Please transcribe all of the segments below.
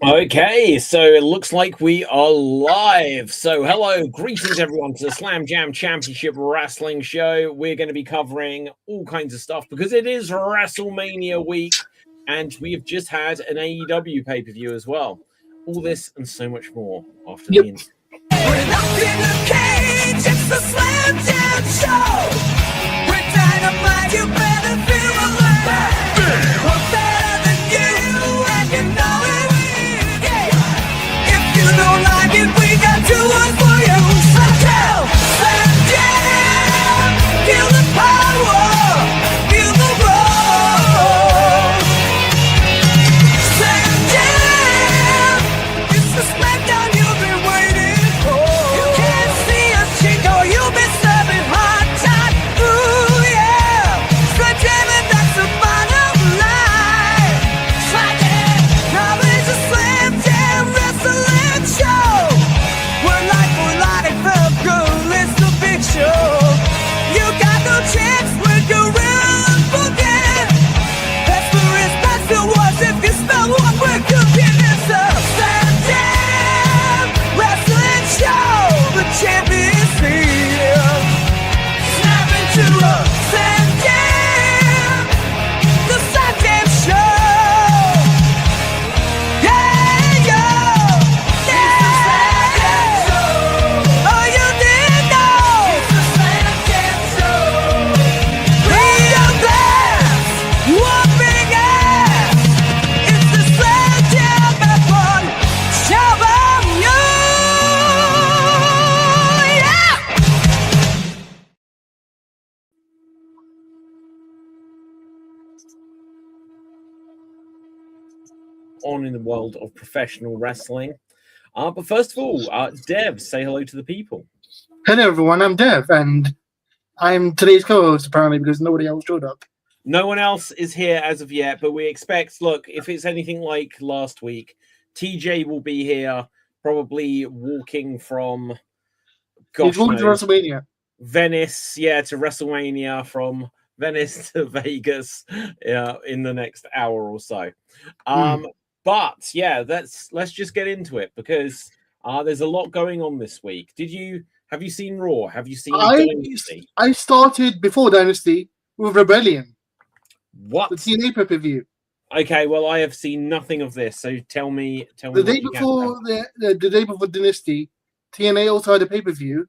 Okay, so it looks like we are live. So, hello, greetings everyone to the Slam Jam Championship Wrestling Show. We're going to be covering all kinds of stuff because it is WrestleMania week, and we have just had an AEW pay-per-view as well. All this and so much more after the intro. We're locked in the cage, it's the Slam Jam Show. We're dynamite, you better feel alive. We're better than you, and you know it. Yeah. If you don't like it, we got two words for you. Slam Jam, feel the power, feel the roar. Slam Jam, it's the smackdown you've been waiting for. You can't see a chico, you'll be serving hot shot. Ooh yeah, Slam Jam, and that's the bottom line. Slam Jam, now it's a Slam Jam wrestling show. We're life for life, the good, it's the big show. You got no chance when you're real forget. That's the risk, that's the worst. If you spell what we're cooking, it's a Slam Jam wrestling show. The champion's here. Snap into a Slam Jam. The Slam Jam show. Yeah, yeah. Yeah. Oh, you didn't know. It's the Slam Jam show. Freedom blast. One big ass. It's the Slam Jam F1 show of you. Yeah. On in the world of professional wrestling. But first of all, Dev, say hello to the people. Hello, everyone. I'm Dev, and I'm today's co-host apparently because nobody else showed up. No one else is here as of yet, but we expect, look, if it's anything like last week, TJ will be here, probably walking from, He's going to knows, WrestleMania. Venice, to WrestleMania, from Venice to Vegas in the next hour or so. But yeah, let's just get into it because there's a lot going on this week. Have you seen Raw? Have you seen Dynasty? I started before Dynasty with Rebellion, What? the TNA pay-per-view. Okay, well, I have seen nothing of this, so tell me. The day before the day before Dynasty, TNA also had a pay-per-view.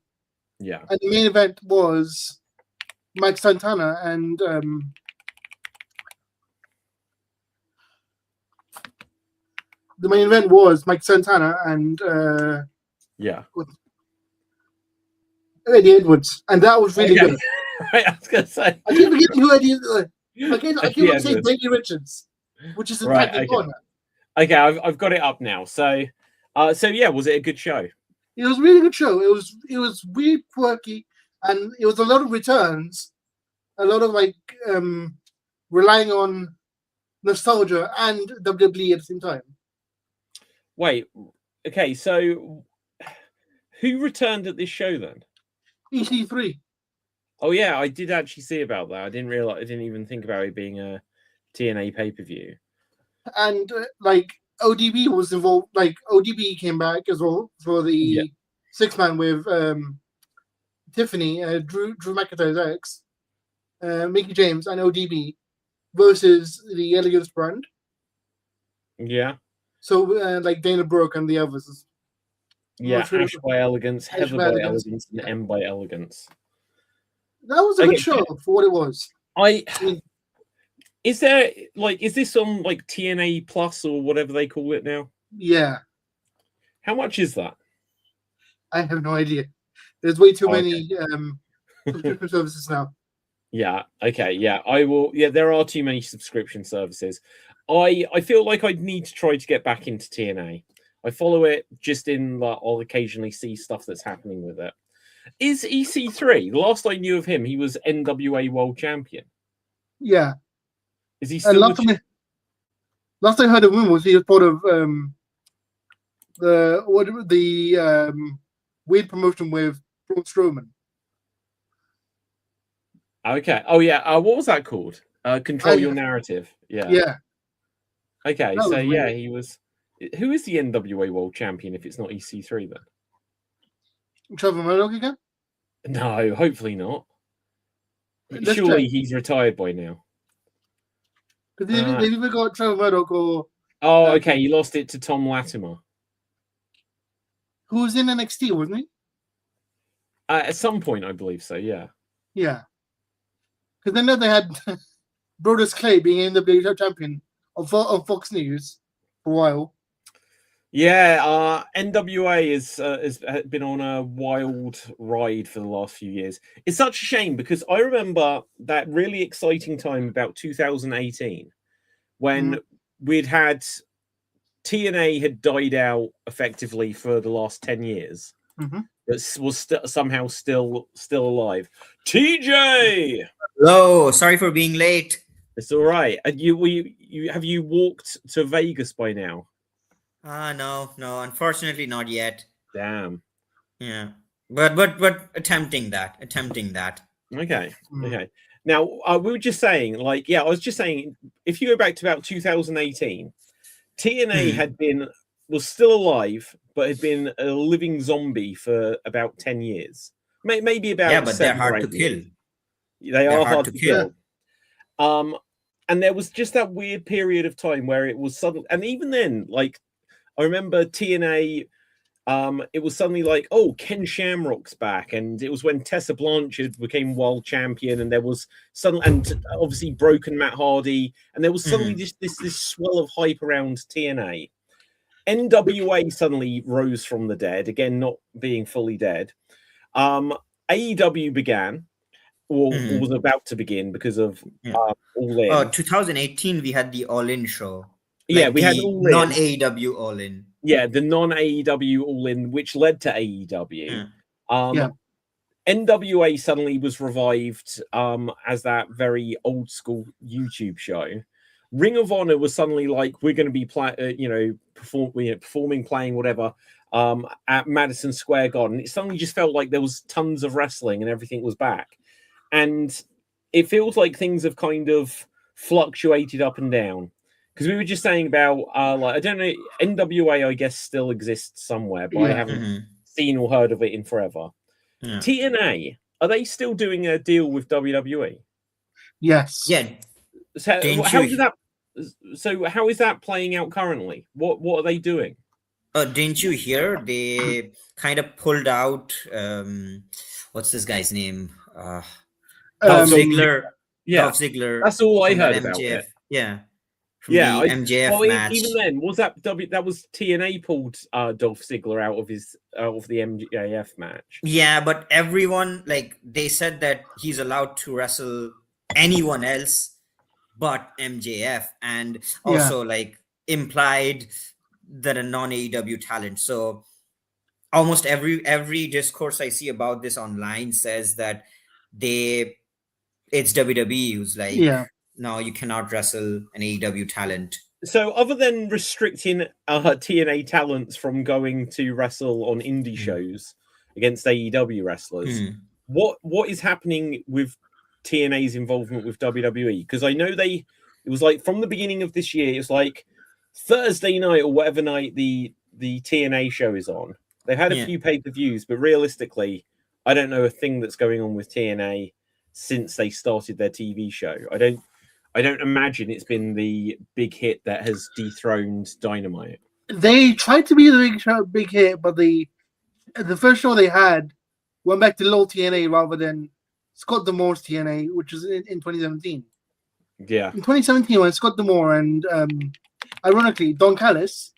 Yeah. And the main event was Mike Santana and Eddie Edwards, and that was really good. Right, I was gonna say. I keep forgetting who Eddie. I keep saying Davey Richards, which is in fact the corner. Okay, I've got it up now. So yeah, was it a good show? It was a really good show. It was really quirky, and it was a lot of returns, a lot of relying on nostalgia and WWE at the same time. Wait, okay, so who returned at this show then? EC3. Oh yeah, I did actually see about that. I didn't even think about it being a TNA pay-per-view. And ODB was involved. ODB came back as well for the 6-man with Tiffany, Drew McIntyre's ex, Mickey James, and ODB versus the Elegance brand. Yeah. So Dana Brooke and the others. Yeah, Ash by Elegance, Heather by Elegance, and M by Elegance. That was a good show for what it was. Is this on TNA Plus or whatever they call it now? Yeah. How much is that? I have no idea. There's way too many subscription services now. Yeah. Okay. Yeah. I will. Yeah. There are too many subscription services. I feel like I need to try to get back into TNA. I follow it just in I'll occasionally see stuff that's happening with it. Is EC3, the last I knew of him, he was NWA World Champion. Yeah. Is he still? Last I heard of him was he was part of the weird promotion with Braun Strowman. Okay. Oh yeah. What was that called? Control Your Narrative. Yeah. Yeah. Okay. So yeah, he was. Who is the NWA World Champion if it's not EC3 then? Trevor Murdoch again? No, hopefully not. Let's Surely check. he's retired by now. Because they've either got Trevor Murdoch or Oh, okay. He lost it to Tom Latimer. who was in NXT, wasn't he? At some point, I believe so. Yeah. Yeah. Because then they had Brodus Clay being NWA champion on Fox News for a while. Yeah, NWA has been on a wild ride for the last few years. It's such a shame because I remember that really exciting time about 2018 when we'd had TNA had died out effectively for the last 10 years. That was somehow still alive. TJ! Hello, sorry for being late. It's all right. And you walked to Vegas by now? No, unfortunately not yet. Damn. Yeah. But attempting that. Okay. Now, we were just saying, I was just saying, if you go back to about 2018, TNA was still alive, but had been a living zombie for about 10 years. Maybe about Yeah, but they're hard to kill. They are hard to kill. And there was just that weird period of time where it was sudden, and even then, I remember TNA, it was suddenly like, oh, Ken Shamrock's back. And it was when Tessa Blanchard became world champion, and there was suddenly, and obviously broken Matt Hardy, and there was suddenly just this swell of hype around TNA. NWA suddenly rose from the dead, again, not being fully dead. AEW began, or was about to begin because of All In. 2018, we had the All In show. Yeah, we had All In. Non-AEW All In. Yeah, the non-AEW All In, which led to AEW. NWA suddenly was revived as that very old school YouTube show. Ring of Honor was suddenly like, we're going to be performing, playing whatever at Madison Square Garden. It suddenly just felt like there was tons of wrestling and everything was back. And it feels like things have kind of fluctuated up and down. Because we were just saying about, I don't know, NWA, I guess, still exists somewhere, but I haven't seen or heard of it in forever. Yeah. TNA, are they still doing a deal with WWE? Yes. Yeah. So how is that playing out currently? What are they doing? Didn't you hear? They kind of pulled out, what's this guy's name? Dolph Ziggler. Yeah. Dolph Ziggler. That's all I heard about it. Yeah. Yeah, MJF match. Even then, was that TNA pulled Dolph Ziggler out of the MJF match? Yeah, but everyone, they said that he's allowed to wrestle anyone else but MJF, and also implied that a non-AEW talent. So almost every discourse I see about this online says that it's WWE who's no, you cannot wrestle an AEW talent. So other than restricting TNA talents from going to wrestle on indie shows against AEW wrestlers, what is happening with TNA's involvement with WWE? Because I know it was like from the beginning of this year, it's like Thursday night or whatever night the TNA show is on. They've had a few pay-per-views, but realistically, I don't know a thing that's going on with TNA since they started their TV show. I don't imagine it's been the big hit that has dethroned Dynamite. They tried to be the big hit, but the first show they had went back to little TNA rather than Scott D'Amore's TNA, which is in 2017. Yeah. In 2017, when Scott D'Amore and ironically Don Callis,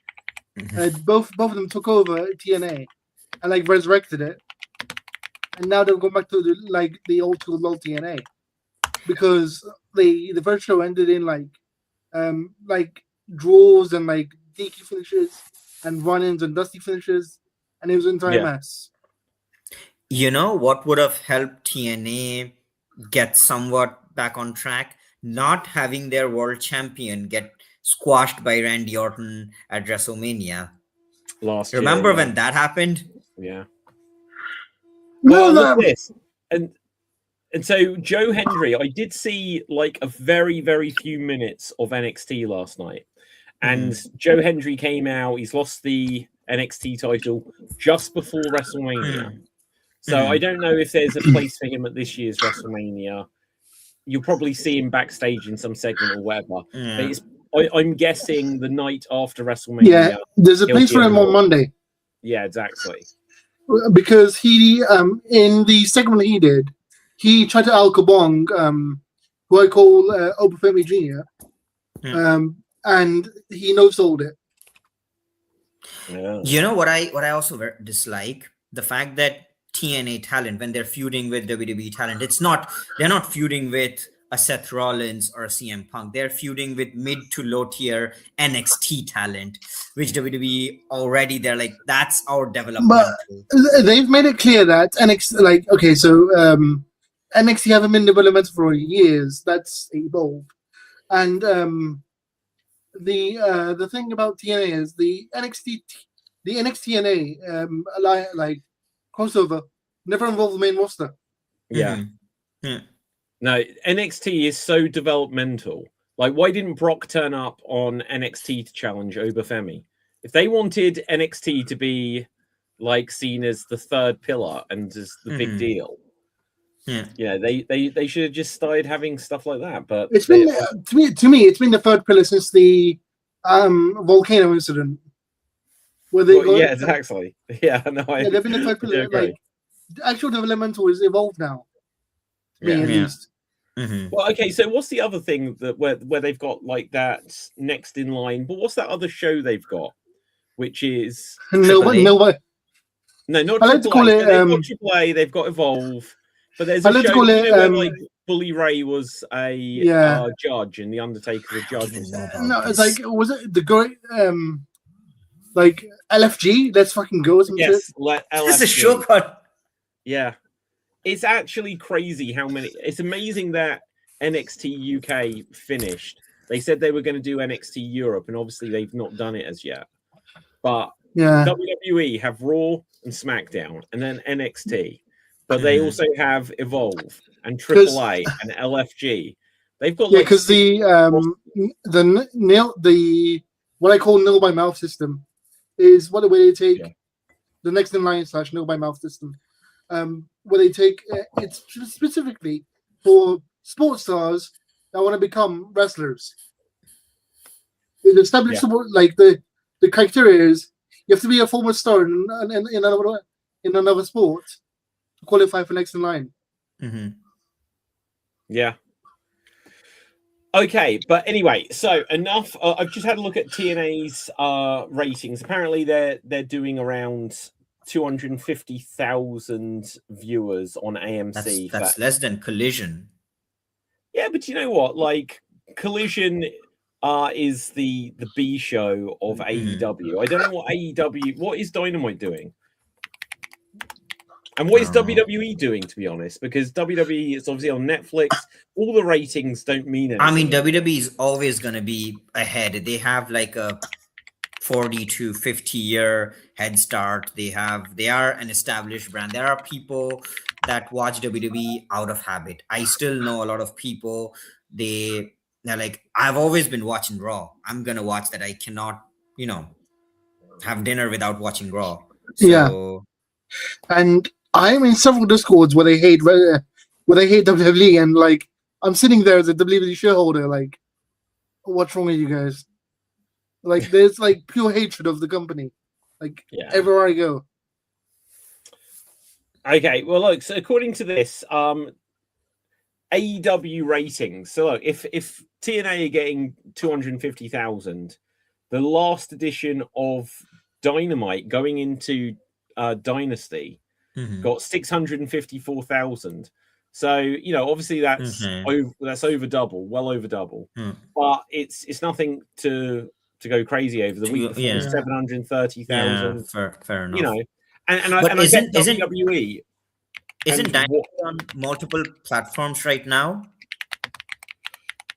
both of them took over TNA and resurrected it, and now they've gone back to the old school little TNA because the first show ended in draws and DQ finishes and run-ins and dusty finishes, and it was an entire mess. You know what would have helped TNA get somewhat back on track? Not having their world champion get squashed by Randy Orton at WrestleMania. Remember when that happened? Yeah. Well, look at this. And so Joe Hendry, I did see a very, very few minutes of NXT last night. And Joe Hendry came out. He's lost the NXT title just before WrestleMania. So I don't know if there's a place for him at this year's WrestleMania. You'll probably see him backstage in some segment or whatever. But I'm guessing the night after WrestleMania. Yeah, there's a place for him on Monday. Yeah, exactly. Because he, in the segment he did, he tried to Al Kabong, who I call Obafemi Jr., and he no-sold it. Yeah. You know what I also dislike? The fact that TNA talent, when they're feuding with WWE talent, they're not feuding with a Seth Rollins or a CM Punk. They're feuding with mid to low tier NXT talent, which WWE already, they're like, that's our development. But they've made it clear that NXT, like, okay, so NXT haven't been developmental for years. That's evolved. And the thing about TNA is the NXT TNA like crossover never involved the main roster. Yeah. No, NXT is so developmental. Like, why didn't Brock turn up on NXT to challenge Obafemi? If they wanted NXT to be like seen as the third pillar and as the big deal, they should have just started having stuff like that. But it's been to me, it's been the third pillar since the volcano incident. Where they exactly. Yeah, no, they've been the third pillar. Like, the actual developmental is evolved now. At least. Well, okay, so what's the other thing that where they've got like that next in line? But what's that other show they've got, which is nobody. No, not I like to call it. They've got AAA. They've got Evolve, but there's a show where like Bully Ray was a judge and the Undertaker a judge. No, it's like, was it the great like LFG? Let's fucking go. Yes, It's a show called. Yeah. It's actually crazy how many. It's amazing that NXT UK finished. They said they were going to do NXT Europe, and obviously they've not done it as yet. But WWE have Raw and SmackDown, and then NXT. But they also have Evolve and AAA and LFG. They've got because the what I call nil by mouth system is what way they take the next in line / nil by mouth system. Where they take it's specifically for sports stars that want to become wrestlers. It established like the criteria is you have to be a former star in another sport to qualify for next in line. Yeah. Okay, but anyway, so enough. I've just had a look at TNA's ratings. Apparently, they're doing around 250,000 viewers on AMC. That's less than Collision. Yeah, but you know what? Like, Collision is the B show of AEW. I don't know what is Dynamite doing? And what is WWE doing, to be honest? Because WWE is obviously on Netflix. All the ratings don't mean anything. I mean, WWE is always going to be ahead. They have like a 40 to 50 year head start. They are an established brand. There are people that watch WWE out of habit. I still know a lot of people. They're like, I've always been watching Raw. I'm gonna watch that. I cannot, have dinner without watching Raw. So, and I'm in several discords where they hate WWE, and like I'm sitting there as a WWE shareholder, like, what's wrong with you guys? Like, there's like pure hatred of the company, like everywhere I go. Okay, well, look. So according to this, AEW ratings. So look, if TNA are getting 250,000, the last edition of Dynamite going into Dynasty got 654,000. So obviously that's over double, well over double. But it's nothing to go crazy over. The week before 730,000. Fair enough. And I get WWE. Isn't Dynamite on multiple platforms right now?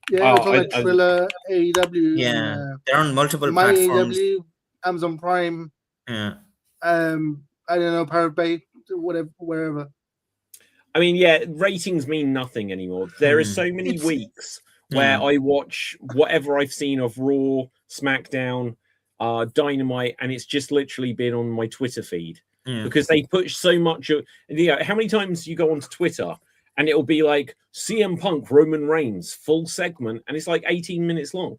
Yeah, it's on like Thriller, AEW. Yeah, they're on multiple My platforms. AEW, Amazon Prime. Yeah. I don't know, Pirate Bay, whatever, wherever. I mean, ratings mean nothing anymore. There are so many weeks where I watch whatever I've seen of Raw, SmackDown, Dynamite, and it's just literally been on my Twitter feed Yeah. because they push so much of, how many times you go onto Twitter and it'll be like CM Punk, Roman Reigns, full segment, and it's like 18 minutes long.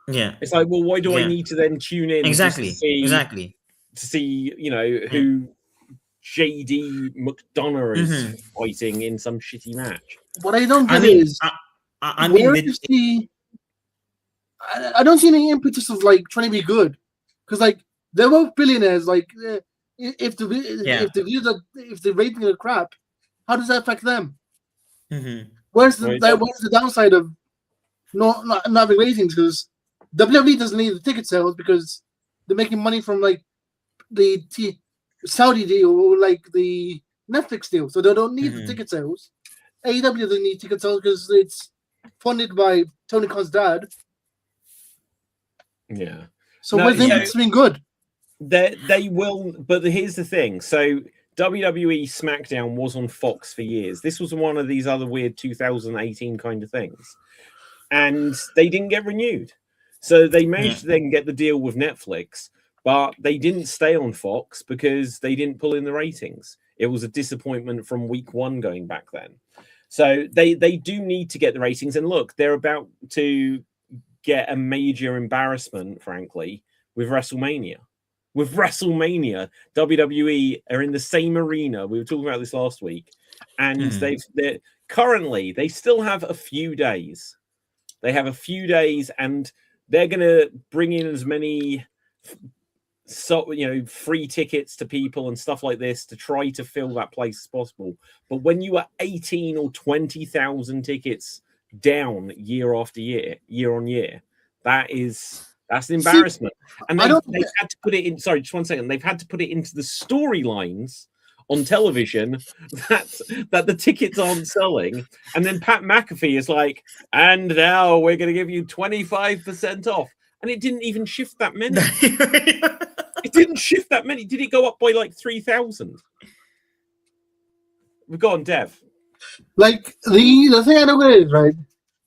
Yeah. It's like, well, why do I Yeah. need to then tune in Exactly. just to see, Exactly. who JD McDonough is Mhm. fighting in some shitty match? What I don't I get mean, is I mean, where with, is the? I don't see any impetus of like trying to be good, because like they're both billionaires. Like if the if the ratings are crap, how does that affect them? Mhm. Where's Well, the downside of not having ratings? Because WWE doesn't need the ticket sales because they're making money from like the Saudi deal or like the Netflix deal, so they don't need the Mhm. ticket sales. AEW doesn't need ticket sales because it's funded by Tony Khan's dad. Yeah. So No, where's the so- impetus being good? They will, but here's the thing. So WWE SmackDown was on Fox for years. This was one of these other weird 2018 kind of things, and they didn't get renewed. So they managed to then get the deal with Netflix, but they didn't stay on Fox because they didn't pull in the ratings. It was a disappointment from week one going back then. So they do need to get the ratings. And look, they're about to get a major embarrassment, frankly, with WrestleMania. With WrestleMania, WWE are in the same arena. We were talking about this last week, and they're currently they still have a few days. They have a few days, and they're going to bring in as many, free tickets to people and stuff like this to try to fill that place as possible. But when you are 18 or 20,000 tickets down year after year, year on year, that's an embarrassment. And they've had to put it in. Sorry, just 1 second. They've had to put it into the storylines on television that the tickets aren't selling. And then Pat McAfee is like, and now we're going to give you 25% off. And it didn't even shift that many. It didn't shift that many. Did it go up by like 3,000? We've got on Dev. Like the thing I don't get is right.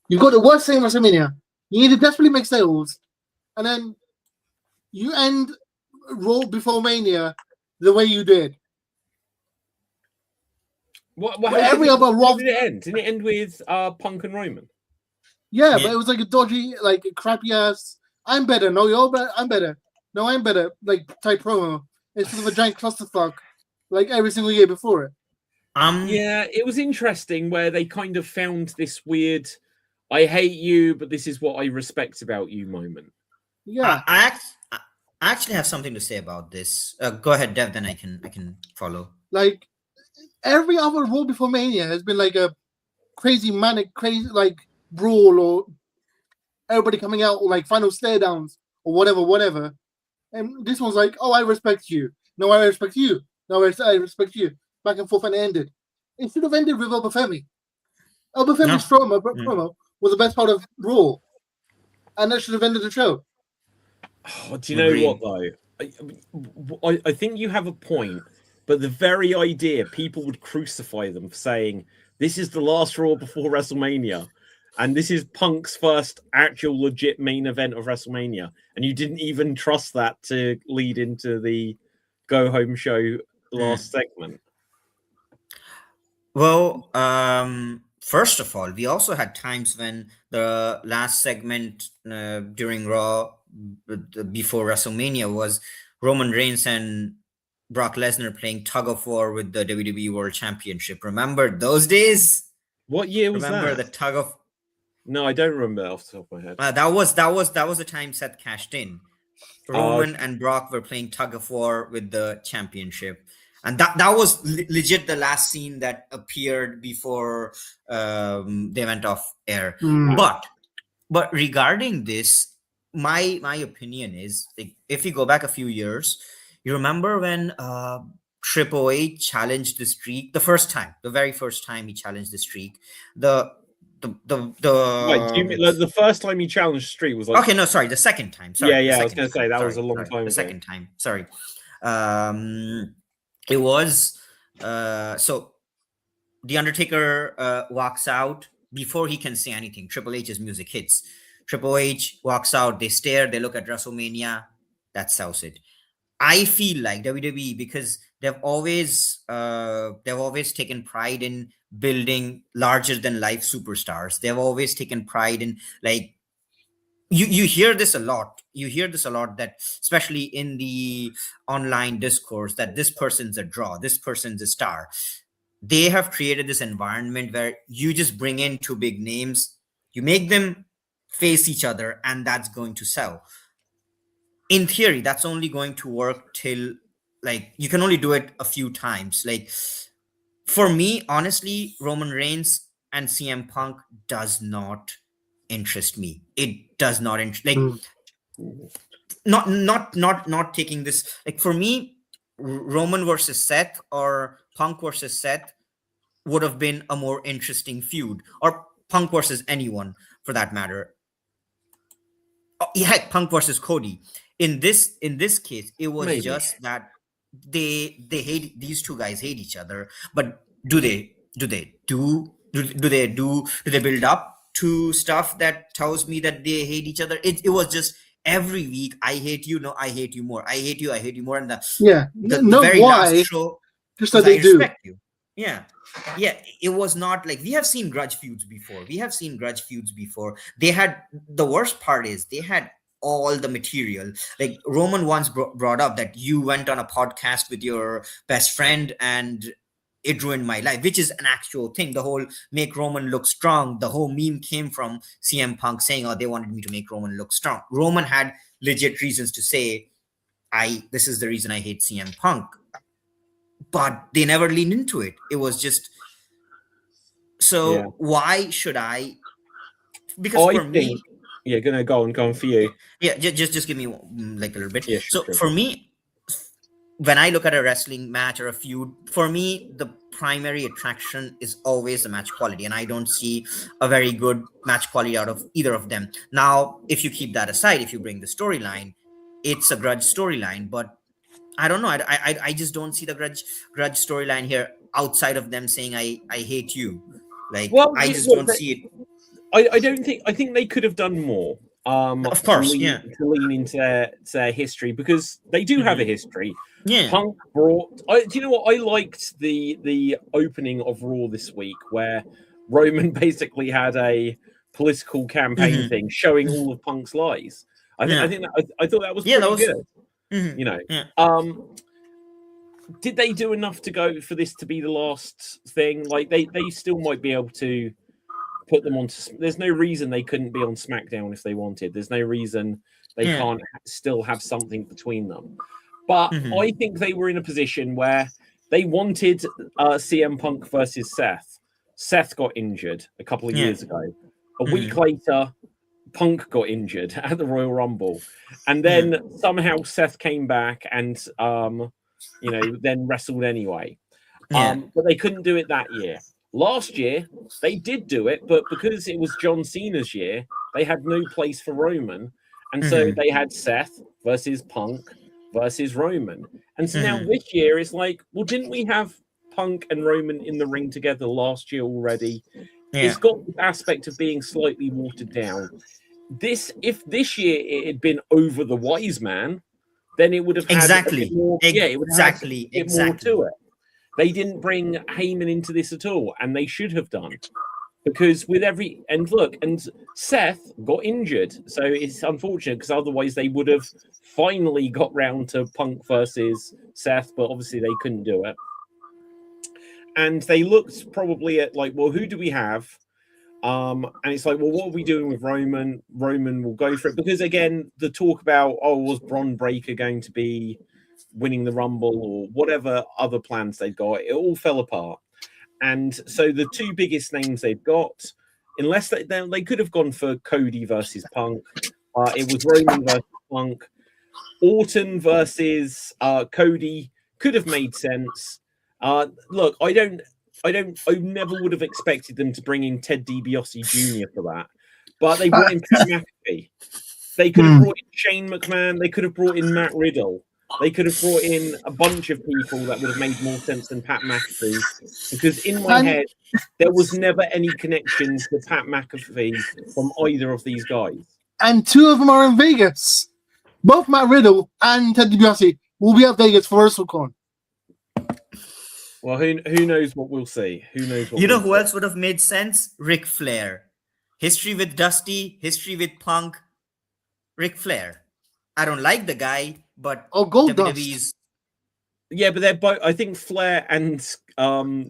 You've got the worst thing in WrestleMania. You need to desperately make sales, and then you end Raw before Mania the way you did. What every other Raw did it end? Didn't it end with Punk and Roman? Yeah, but it was like a dodgy, like a crappy ass. I'm better. No, you're better. I'm better. No, I'm better. Like type promo instead of a giant clusterfuck, like every single year before it. Yeah, it was interesting where they kind of found this weird "I hate you, but this is what I respect about you" moment. Yeah, I actually have something to say about this. Go ahead, Dev. Then I can follow. like every other Raw before Mania has been like a crazy like brawl or everybody coming out or like final stare downs or whatever. And this one's like, oh, I respect you. No, I respect you. No, I respect you. Back and forth, and it ended. It should have ended with Elba Femi. Elba Femi's promo was the best part of Raw, and that should have ended the show. Oh, do you know what though? I think you have a point, but the very idea people would crucify them for saying this is the last Raw before WrestleMania, and this is Punk's first actual legit main event of WrestleMania, and you didn't even trust that to lead into the go home show last segment. Well, first of all, we also had times when the last segment during Raw before WrestleMania was Roman Reigns and Brock Lesnar playing tug of war with the WWE World Championship. Remember those days? What year was Remember that? the tug of? No, I don't remember off the top of my head. That was the time Seth cashed in. Roman and Brock were playing tug of war with the championship. And that was legit the last scene that appeared before they went off air. But regarding this, my opinion is, like, if you go back a few years, you remember when Triple H challenged the streak the very first time he challenged the streak. Wait, do you mean, like, the first time he challenged Street was like... Okay, no, sorry, the second time. Sorry, yeah, I was going to say that was a long time ago. The second time, sorry. It was so the Undertaker walks out before he can say anything. Triple H's music hits. Triple H walks out, they stare, they look at WrestleMania, that sells it. I feel like WWE, because they've always taken pride in building larger than life superstars. They've always taken pride in, like, you hear this a lot. You hear this a lot, that especially in the online discourse, that this person's a draw, this person's a star. They have created this environment where you just bring in two big names, you make them face each other, and that's going to sell. In theory, that's only going to work till, like, you can only do it a few times. Like, for me, honestly, Roman Reigns and CM Punk does not interest me. It does not like, not taking this, like, for me, Roman versus Seth or Punk versus Seth would have been a more interesting feud, or Punk versus anyone for that matter. Heck, Punk versus Cody. In this case, it was Maybe. just that they hate, these two guys hate each other. But do they build up to stuff that tells me that they hate each other? It was just every week, I hate you, no, I hate you more, I hate you more, and the very last show, just that they do. Respect you. Yeah, it was not like, we have seen grudge feuds before. They had, the worst part is, they had all the material. Like, Roman once brought up that you went on a podcast with your best friend and it ruined my life, which is an actual thing. The whole make Roman look strong, the whole meme came from CM Punk saying, oh, they wanted me to make Roman look strong. Roman had legit reasons to say, this is the reason I hate CM Punk. But they never leaned into it. It was just, so why should I? Because for me, gonna go on for you. Yeah, just give me like a little bit. Yeah, so sure. For me, when I look at a wrestling match or a feud, for me, the primary attraction is always the match quality, and I don't see a very good match quality out of either of them. Now, if you keep that aside, if you bring the storyline, it's a grudge storyline, but I don't know. I just don't see the grudge storyline here outside of them saying I hate you. Like, well, I just don't see it. I think they could have done more. Of course, to lean into their history, because they do have a history. Yeah. Punk brought. Do you know what? I liked the opening of Raw this week, where Roman basically had a political campaign thing showing all of Punk's lies. I thought that was pretty good. You know, did they do enough to go for this to be the last thing? Like, they still might be able to put them on. There's no reason they couldn't be on SmackDown if they wanted. There's no reason they can't still have something between them. But I think they were in a position where they wanted CM Punk versus Seth. Seth got injured a couple of years ago. A week later, Punk got injured at the Royal Rumble, and then somehow Seth came back and then wrestled anyway. But they couldn't do it that year. Last year they did do it, but because it was John Cena's year, they had no place for Roman, and so they had Seth versus Punk versus Roman. And so now this year it's like, well, didn't we have Punk and Roman in the ring together last year already? It's got the aspect of being slightly watered down. If this year it had been over the Wise Man, then it would have had a bit more, it would have had a bit more to it. They didn't bring Heyman into this at all, and they should have done, because with and Seth got injured, so it's unfortunate, because otherwise they would have finally got round to Punk versus Seth, but obviously they couldn't do it. And they looked probably at, like, well, who do we have? And it's like, well, what are we doing with Roman? Roman will go for it, because again, the talk about, was Bron Breakker going to be winning the Rumble, or whatever other plans they've got, it all fell apart. And so the two biggest names they've got, unless they could have gone for Cody versus Punk, it was Roman versus Punk. Orton versus Cody could have made sense. Look, I never would have expected them to bring in Ted DiBiase Jr. for that, but they brought in Pat McAfee. They could have brought in Shane McMahon. They could have brought in Matt Riddle. They could have brought in a bunch of people that would have made more sense than Pat McAfee, because in my head, there was never any connection to Pat McAfee from either of these guys. and 2 of them are in Vegas. Both Matt Riddle and Ted DiBiase will be at Vegas for WrestleCon. Well, who knows what we'll see? Who knows what You know we'll who see? else would have made sense? Ric Flair. History with Dusty, history with Punk. Ric Flair. I don't like the guy, but Oh, Goldust. WWE's. Yeah, but they're both. I think Flair and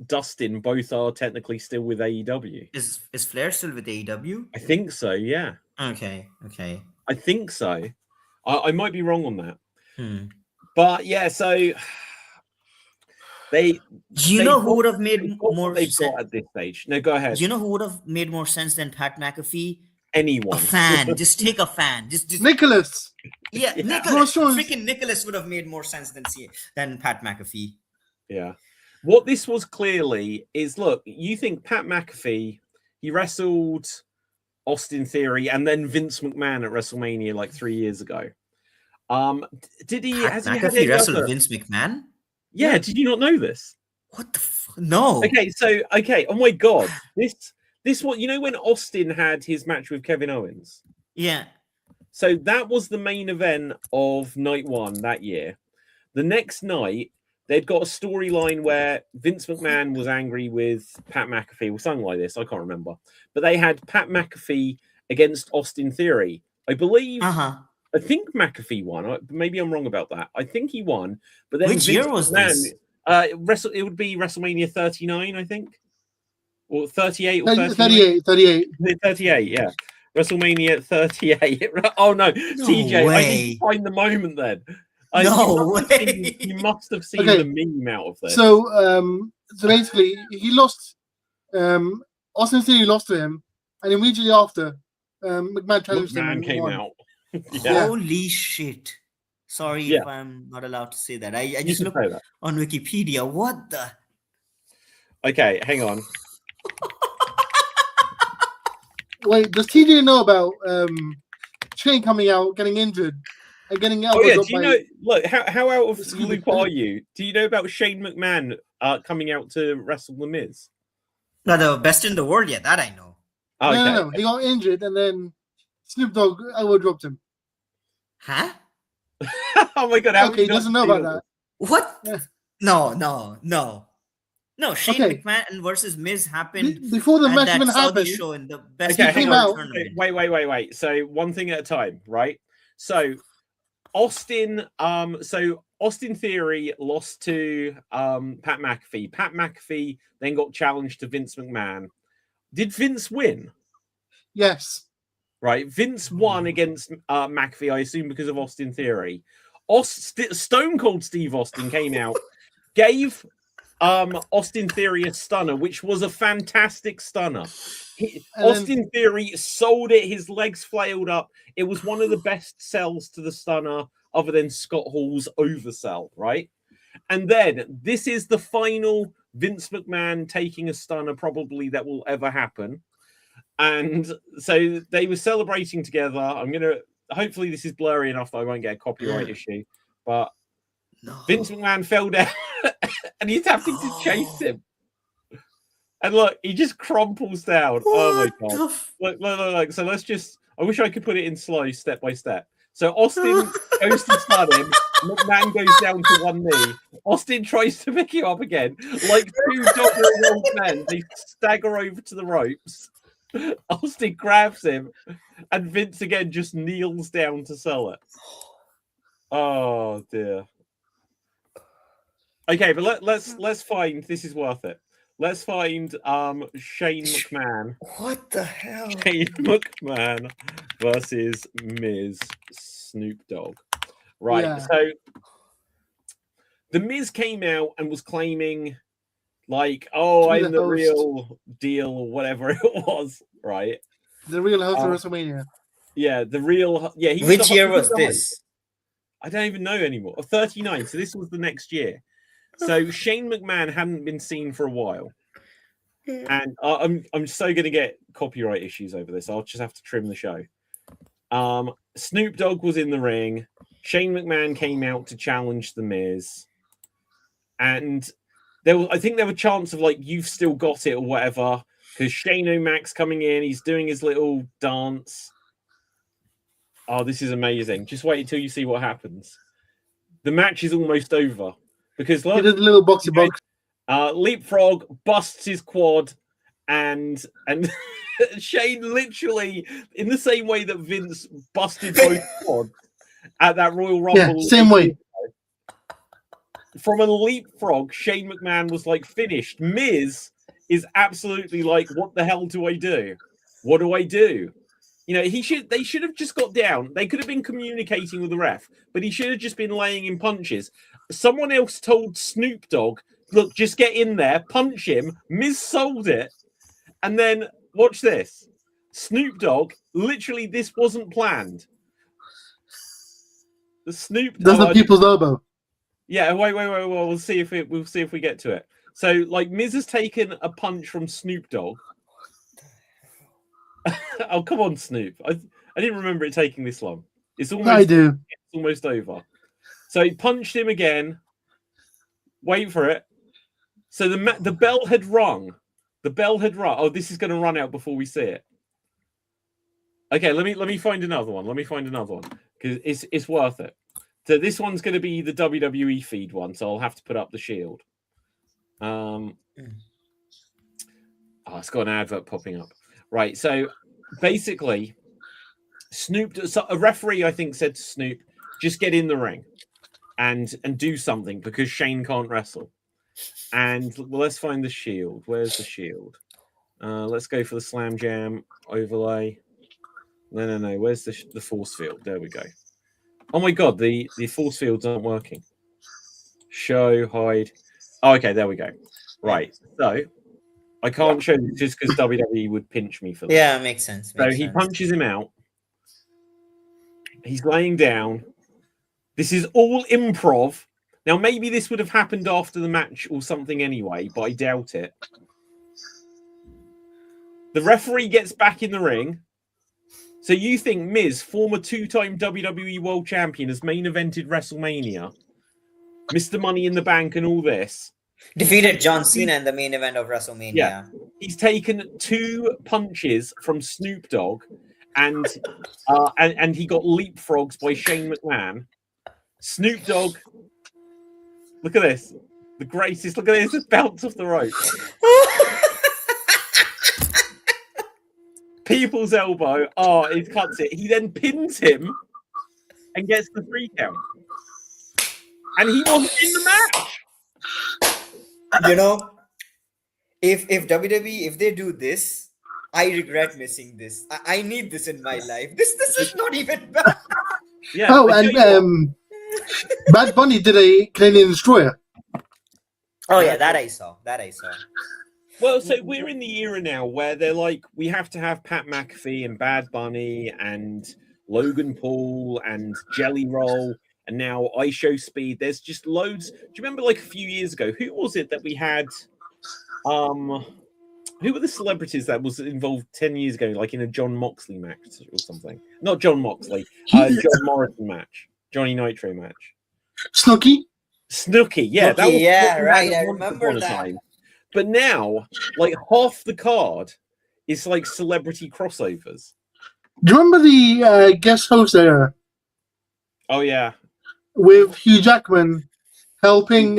Dustin both are technically still with AEW. Is Flair still with AEW? I think so. Yeah, Okay. I think so. I might be wrong on that, Hmm. but yeah. So they. Do you they know who got- would have they've made got what more they've sense? got at this stage? No, go ahead. Do you know who would have made more sense than Pat McAfee? Anyone? A fan. Just take a fan. Just Nicholas. yeah. Yeah. Nicholas. Braun Strowman. Freaking Nicholas would have made more sense than Pat McAfee. Yeah. What this was clearly is, look, you think Pat McAfee, he wrestled Austin Theory and then Vince McMahon at WrestleMania like 3 years ago. Did he? Pat Has he had McAfee any wrestled other- Vince McMahon? Yeah. Did you not know this? What the fuck? No. Okay. Oh my God. This what, you know, when Austin had his match with Kevin Owens. Yeah. So that was the main event of night 1 that year. The next night, they'd got a storyline where Vince McMahon was angry with Pat McAfee or something like this. I can't remember. But they had Pat McAfee against Austin Theory. I believe, I think McAfee won. Maybe I'm wrong about that. I think he won. But then Which year was this? It would be WrestleMania 39, I think. Or 38 or 38. 38, yeah. WrestleMania 38. Oh no, TJ, I way. need to find the moment then. No way. You must have seen Okay. the meme out of this. So basically, he lost. Austin Theory lost to him, and immediately after, McMahon challenged him. McMahon and came won. out. Yeah. Holy shit. Sorry Yeah. if I'm not allowed to say that. I You just can looked say that. on Wikipedia. What the? Okay, hang on. Wait, does TJ know about Shane coming out, getting injured, and getting out? Oh yeah, do you know? Look, how out of the loop are you? Do you know about Shane McMahon coming out to wrestle The Miz? No, the best in the world. Yeah, that I know. Oh, okay. No. He got injured, and then Snoop Dogg dropped him. Huh? Oh my God! How Okay, he doesn't know about that. What? Yeah. No, Shane Okay. McMahon versus Miz happened Before the at match that even Saudi happened, show in the best Okay, in hang the came world out- tournament. Wait. So one thing at a time, right? So Austin Theory lost to Pat McAfee. Pat McAfee then got challenged to Vince McMahon. Did Vince win? Yes. Right, Vince won against McAfee, I assume, because of Austin Theory. Stone Cold Steve Austin came out, gave Austin Theory a stunner, which was a fantastic stunner. Austin Theory sold it. His legs flailed up. It was one of the best sells to the stunner, other than Scott Hall's oversell, right? And then this is the final Vince McMahon taking a stunner, probably, that will ever happen. And so they were celebrating together. Hopefully this is blurry enough that I won't get a copyright issue. But No. Vince McMahon fell down and he's having to chase him. And look, he just crumples down. Oh my God. Look. So I wish I could put it in slow, step by step. So Austin goes to stun him. McMahon goes down to one knee. Austin tries to pick him up again. Like 2 old men, they stagger over to the ropes. Austin grabs him, and Vince again just kneels down to sell it. Oh dear. Okay, but let's find, this is worth it. Let's find Shane McMahon. What the hell? Shane McMahon versus Miz Snoop Dogg. Right. Yeah. So the Miz came out and was claiming, like, oh, To the I'm the host. real deal or whatever it was, right? The real host of WrestleMania. Yeah, the real. Yeah. He Which the- year he was the this? host. I don't even know anymore. 39. So this was the next year. So Shane McMahon hadn't been seen for a while, and I'm so going to get copyright issues over this. I'll just have to trim the show. Snoop Dogg was in the ring. Shane McMahon came out to challenge The Miz, and I think there were chants of like, "You've still got it" or whatever, because Shane O'Mac's coming in. He's doing his little dance, Oh, this is amazing. Just wait until you see what happens. The match is almost over because He look, did a little boxy box. Leapfrog busts his quad, and Shane literally, in the same way that Vince busted both quads at that Royal Rumble, Yeah, same way. From a leapfrog, Shane McMahon was like finished. Miz is absolutely like, what the hell do I do? What do I do? You know, they should have just got down. They could have been communicating with the ref, but he should have just been laying in punches. Someone else told Snoop Dogg, look, just get in there, punch him. Miz sold it. And then watch this. Snoop Dogg, literally, this wasn't planned. The Snoop Does the people's elbow. Yeah, wait. We'll see if we get to it. So, like, Miz has taken a punch from Snoop Dogg. Oh, come on, Snoop! I didn't remember it taking this long. It's almost over. So he punched him again. Wait for it. So the bell had rung. The bell had rung. Oh, this is going to run out before we see it. Okay, let me find another one. Because it's worth it. So this one's going to be the WWE feed one, so I'll have to put up the Shield. It's got an advert popping up. Right, so basically, a referee, I think, said to Snoop, just get in the ring and do something because Shane can't wrestle. And let's find the Shield. Where's the Shield? Let's go for the Slam Jam overlay. No. Where's the force field? There we go. Oh my God, the force fields aren't working. Show, hide. Oh, okay, there we go. Right, so I can't show this just because WWE would pinch me for this. Yeah, makes sense. He punches him out. He's laying down. This is all improv. Now, maybe this would have happened after the match or something anyway, but I doubt it. The referee gets back in the ring. So you think Miz, former two-time WWE World Champion, has main evented WrestleMania, Mr. Money in the Bank and all this, defeated John Cena in the main event of WrestleMania. Yeah. He's taken 2 punches from Snoop Dogg and he got leapfrogs by Shane McMahon. Snoop Dogg, look at this. The greatest, look at this, just bounce off the rope. People's elbow. Oh, it cuts it. He then pins him and gets the 3 count. And he wasn't in the match. You know, if WWE, if they do this, I regret missing this. I need this in my life. This is not even bad. Yeah. Oh, and Bad Bunny did a Canadian Destroyer. Oh yeah, that I saw. Well, so we're in the era now where they're like, we have to have Pat McAfee and Bad Bunny and Logan Paul and Jelly Roll and now I Show Speed. There's just loads. Do you remember like a few years ago, who was it that we had? Who were the celebrities that was involved 10 years ago, like in a John Moxley match or something? Not John Moxley, John Morrison match, Johnny Nitro match. Snooki, yeah, that was right. I remember that. Time. But now, like half the card is like celebrity crossovers. Do you remember the guest host there? Oh yeah, with Hugh Jackman helping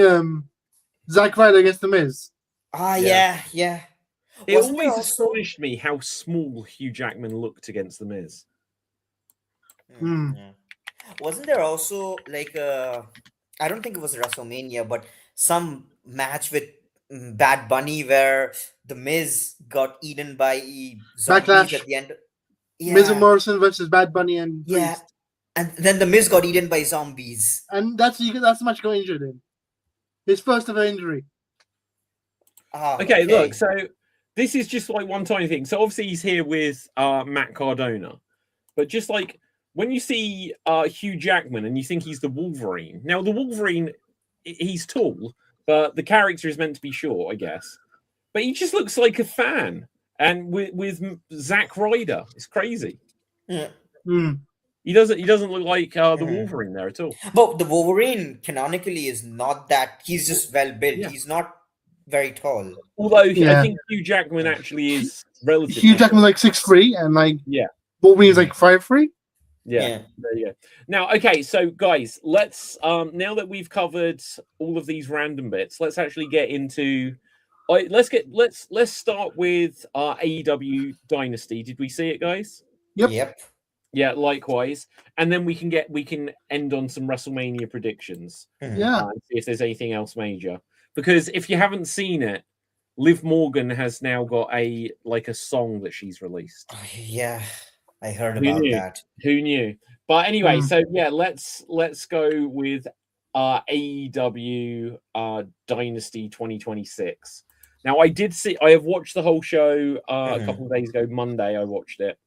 Zack Ryder against The Miz. Yeah. It always astonished me how small Hugh Jackman looked against The Miz. Wasn't there also like I don't think it was WrestleMania, but some match with Bad Bunny where The Miz got eaten by zombies Backlash at the end? Yeah. Miz and Morrison versus Bad Bunny and Priest. And then The Miz got eaten by zombies. And that's the match he got injured in. His first ever injury. Okay, look, so this is just like one tiny thing. So obviously he's here with Matt Cardona. But just like when you see Hugh Jackman and you think he's the Wolverine. Now the Wolverine, he's tall, but the character is meant to be short, I guess. But he just looks like a fan. And with Zack Ryder, it's crazy. Yeah. He doesn't look like the Wolverine there at all. But the Wolverine canonically is not that. He's just well built. Yeah. He's not very tall. Although I think Hugh Jackman actually is relatively. Hugh Jackman's like 6'3", and Wolverine's like 5'3". Yeah, there you go. Now, okay, so guys, let's now that we've covered all of these random bits, let's actually get into let's start with AEW Dynasty. Did we see it, guys? Yep. Yeah, likewise. And then we can end on some WrestleMania predictions. Yeah. And see if there's anything else major. Because if you haven't seen it, Liv Morgan has now got a song that she's released. Yeah, I heard Who about knew? that. Who knew? But anyway, Hmm. so yeah, let's go with AEW Dynasty 2026. Now, I have watched the whole show a couple of days ago. Monday, I watched it.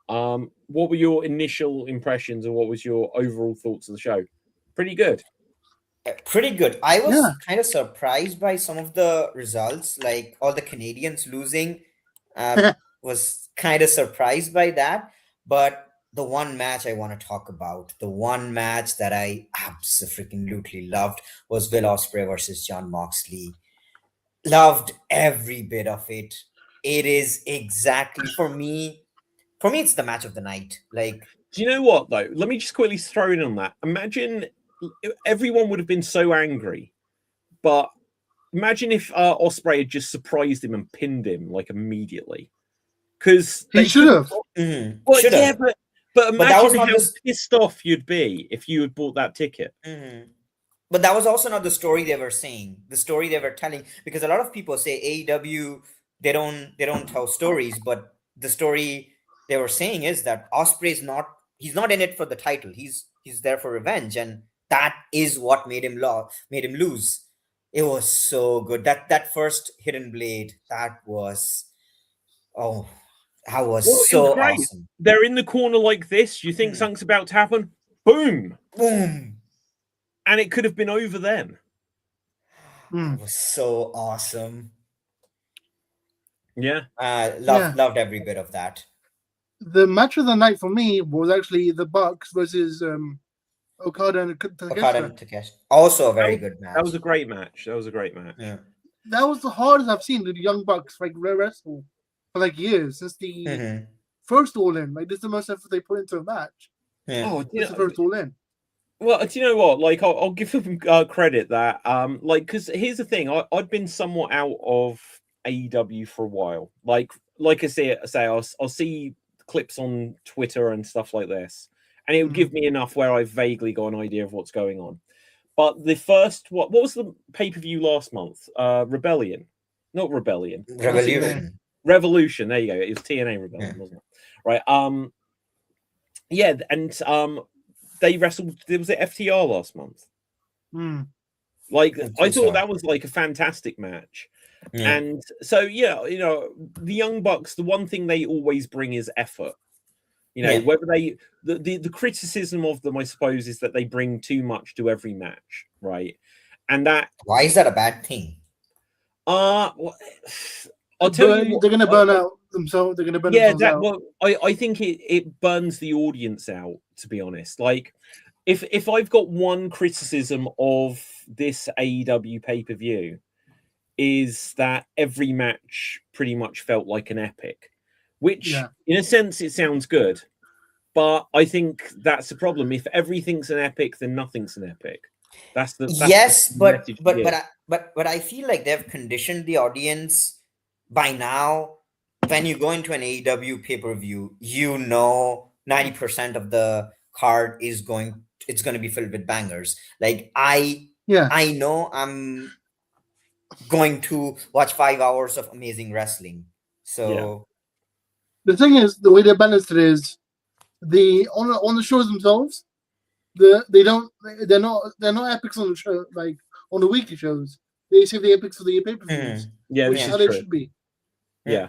What were your initial impressions, and what was your overall thoughts of the show? Pretty good. Pretty good. I was Yeah. kind of surprised by some of the results, like all the Canadians losing. Was kind of surprised by that. But the one match I want to talk about, the one match that I absolutely loved, was Will Ospreay versus John Moxley. Loved every bit of it. It is exactly for me. For me, it's the match of the night. Like, Do you know what though? Let me just quickly throw in on that. Imagine everyone would have been so angry, but imagine if Ospreay had just surprised him and pinned him like immediately. Because He should have. Well, should yeah, have. but But that was imagine not how just- pissed off you'd be if you had bought that ticket. But that was also not the story they were saying. The story they were telling, because a lot of people say AEW they don't tell stories, but the story they were saying is that Ospreay's he's not in it for the title. He's there for revenge, and that is what made him lose. It was so good. That first hidden blade, that was Well, so great. awesome. They're in the corner like this. You think something's about to happen? Boom! Boom! And it could have been over then. It was so awesome. Yeah. Loved every bit of that. The match of the night for me was actually the Bucks versus Okada and Takeshi. Also a very good match. That was a great match. Yeah. That was the hardest I've seen the Young Bucks wrestle for years since the first All In. This is the most effort they put into a match. Yeah. Oh, This is the first All In. Well, do you know what? I'll give them credit that because here's the thing. I'd been somewhat out of AEW for a while. Like I say, I'll see clips on Twitter and stuff like this, and it would give me enough where I vaguely got an idea of what's going on. But the first, what was the pay-per-view last month? Revolution. Revolution. There you go. It was TNA Rebellion, wasn't it? Right. Yeah, and they wrestled. Was it FTR last month? I thought that was a fantastic match. Yeah. And so, the Young Bucks, the one thing they always bring is effort. Whether the criticism of them, I suppose, is that they bring too much to every match, right? And that why is that a bad thing? I'll tell you, they're going to burn out themselves. They're going to burn themselves out. Well, I think it burns the audience out. To be honest, if I've got one criticism of this AEW pay-per-view, is that every match pretty much felt like an epic, which in a sense it sounds good, but I think that's the problem. If everything's an epic, then nothing's an epic. But I feel like they've conditioned the audience by now. When you go into an AEW pay-per-view, 90% of the card is going to be filled with bangers. I know I'm going to watch 5 hours of amazing wrestling. So the thing is, the way they balanced it is on the shows themselves, they're not epics on the show, on the weekly shows. They save the epics for the pay-per-views. Which is how they should be. Yeah.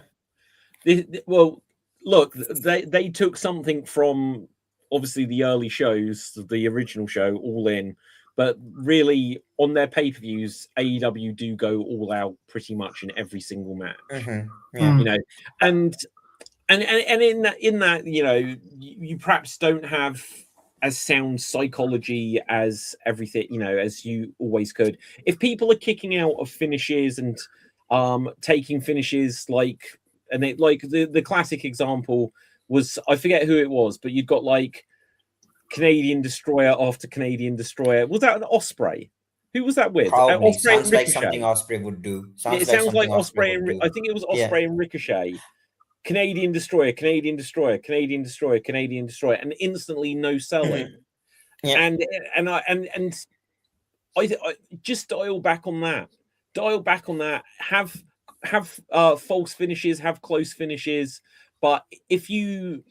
Well, look, they took something from obviously the early shows, the original show, All In, but really on their pay-per-views, AEW do go all out pretty much in every single match. And in that, you perhaps don't have as sound psychology as everything, as you always could. If people are kicking out of finishes and taking finishes the classic example was, I forget who it was, but you've got Canadian Destroyer after Canadian Destroyer. Was that an Osprey? Who was that with? Probably Osprey and sounds like Ricochet. something Osprey would do. Yeah, it Like sounds like something Osprey would and do. I think it was Yeah. Osprey and Ricochet. Canadian Destroyer, Canadian Destroyer, Canadian Destroyer, Canadian Destroyer, and instantly no selling. Yeah. And I just dial back on that. Have false finishes, have close finishes, but if you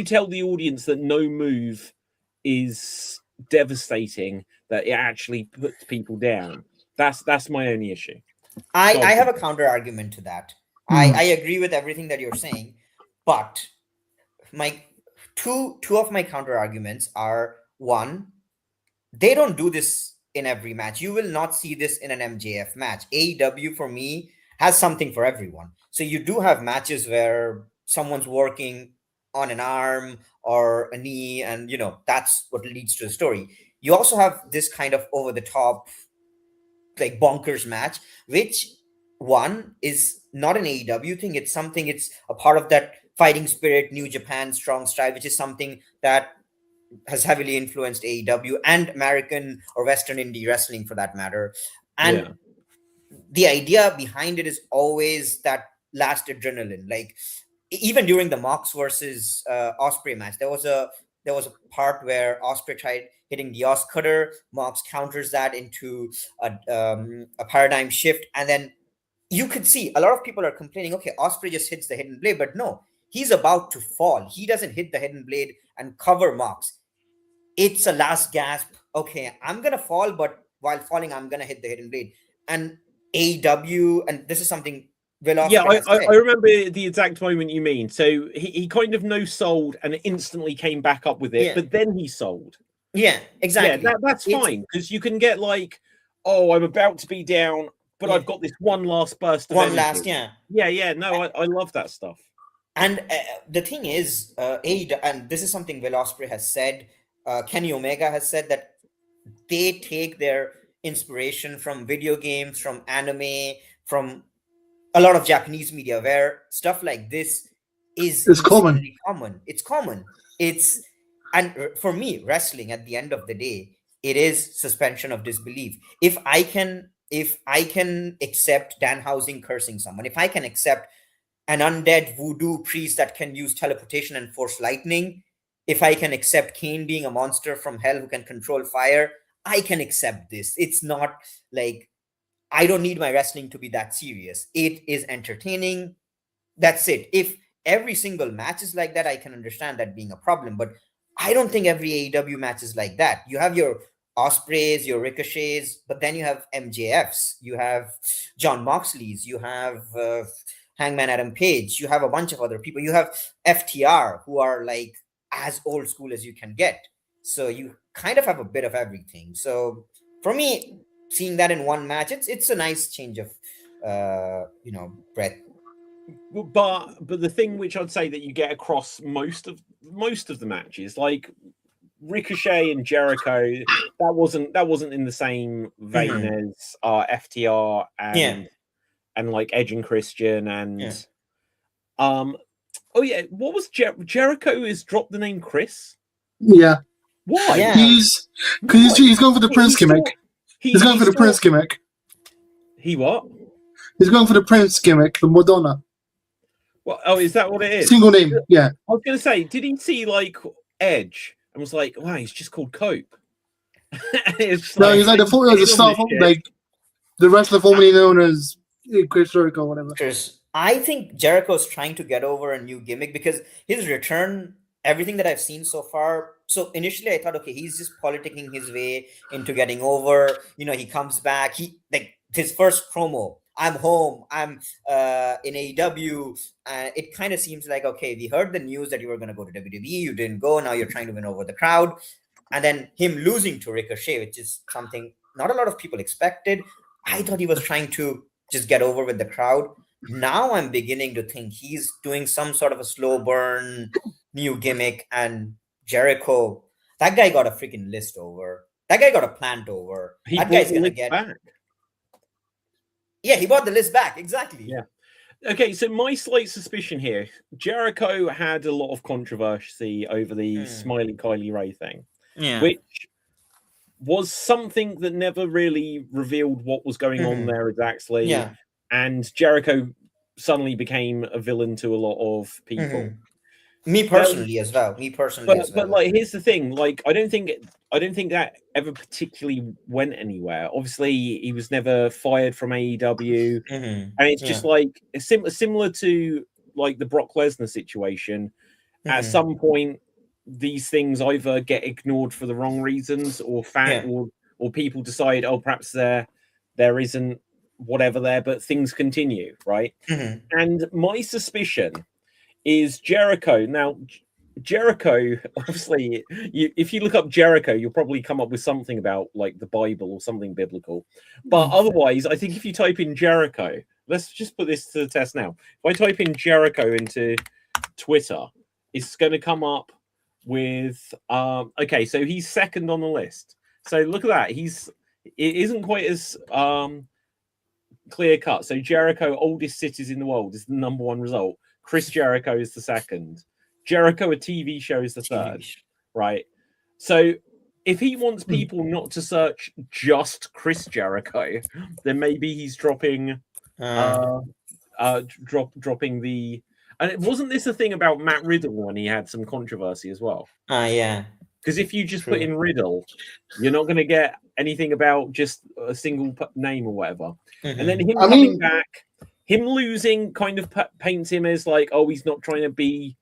tell the audience that no move is devastating, that it actually puts people down, that's my only issue. I have a counter argument to that. I agree with everything that you're saying, but my two of my counter arguments are: one, they don't do this in every match. You will not see this in an MJF match. AEW for me has something for everyone. So you do have matches where someone's working on an arm or a knee, and that's what leads to the story. You also have this kind of over the top, like bonkers match, which one is not an AEW thing. It's a part of that fighting spirit, New Japan strong style, which is something that has heavily influenced AEW and American or Western indie wrestling for that matter. And the idea behind it is always that last adrenaline. Like even during the Mox versus Osprey match, there was a part where Osprey tried hitting the Os cutter. Mox counters that into a paradigm shift, and then you could see a lot of people are complaining, okay, Osprey just hits the hidden blade, but no, he's about to fall. He doesn't hit the hidden blade and cover Mox. It's a last gasp. Okay, I'm gonna fall, but while falling, I'm gonna hit the hidden blade. And AEW, and this is something Will Ospreay I remember the exact moment you mean. So he kind of no sold and instantly came back up with it, but then he sold. Yeah, exactly. Yeah, that's fine, because you can get like, oh, I'm about to be down, but I've got this one last burst of energy. No, I love that stuff. And the thing is, and this is something Will Ospreay has said, Kenny Omega has said, that they take their inspiration from video games, from anime, from a lot of Japanese media, where stuff like this is common. It's common. And for me, wrestling at the end of the day, it is suspension of disbelief. If I can accept Danhausen cursing someone, if I can accept an undead voodoo priest that can use teleportation and force lightning, if I can accept Kane being a monster from hell who can control fire, I can accept this. It's not like, I don't need my wrestling to be that serious. It is entertaining. That's it. If every single match is like that, I can understand that being a problem. But I don't think every AEW match is like that. You have your Ospreys, your Ricochets, but then you have MJFs, you have John Moxley's, you have Hangman Adam Page, you have a bunch of other people. You have FTR, who are like as old school as you can get. So you kind of have a bit of everything. So for me, seeing that in one match, it's a nice change of breath. But the thing which I'd say that you get across most of the matches, like Ricochet and Jericho, that wasn't in the same vein as FTR and like Edge and Christian and what was Jericho has dropped the name Chris? Yeah. Why? Yeah. He's going for the Prince gimmick. He's going for the Prince gimmick. He what? He's going for the Prince gimmick, the Madonna. Well, oh, is that what it is? Single name, yeah. I was going to say, did he see like Edge and was like, wow, he's just called Cope? He's like the star, like the wrestler formerly known as Chris Jericho or whatever. I think Jericho's trying to get over a new gimmick because his return, everything that I've seen so far. So initially I thought, okay, he's just politicking his way into getting over. He comes back. His first promo, I'm home, I'm in AEW. It kind of seems like, okay, we heard the news that you were going to go to WWE. You didn't go. Now you're trying to win over the crowd. And then him losing to Ricochet, which is something not a lot of people expected. I thought he was trying to just get over with the crowd. Now I'm beginning to think he's doing some sort of a slow burn, new gimmick. And Jericho, that guy got a freaking list over. That guy got a plant over. That guy's going to get back. Yeah, he bought the list back. Exactly. Yeah. Okay, so my slight suspicion here, Jericho had a lot of controversy over the Smiley Kylie Ray thing. Yeah. which was something that never really revealed what was going on there exactly. Yeah. And Jericho suddenly became a villain to a lot of people. Me personally as well. But like, here's the thing: like, I don't think that ever particularly went anywhere. Obviously, he was never fired from AEW, and it's just like similar to like the Brock Lesnar situation. At some point, these things either get ignored for the wrong reasons, or or people decide, oh, perhaps there isn't whatever there, but things continue, right? And my suspicion is Jericho. Now, Jericho, obviously, if you look up Jericho, you'll probably come up with something about like the Bible or something biblical. But otherwise, I think if you type in Jericho, let's just put this to the test now. If I type in Jericho into Twitter, it's going to come up with okay, so he's second on the list. So look at that. It isn't quite as clear cut. So Jericho, oldest cities in the world, is the number one result. Chris Jericho is the second. Jericho, a TV show, is the third. Right. So if he wants people not to search just Chris Jericho, then maybe he's dropping dropping the. And wasn't this a thing about Matt Riddle when he had some controversy as well? Yeah. Because if you just put in Riddle, you're not going to get anything about just a single name or whatever. And then him coming back, him losing kind of paints him as like, oh, he's not trying to be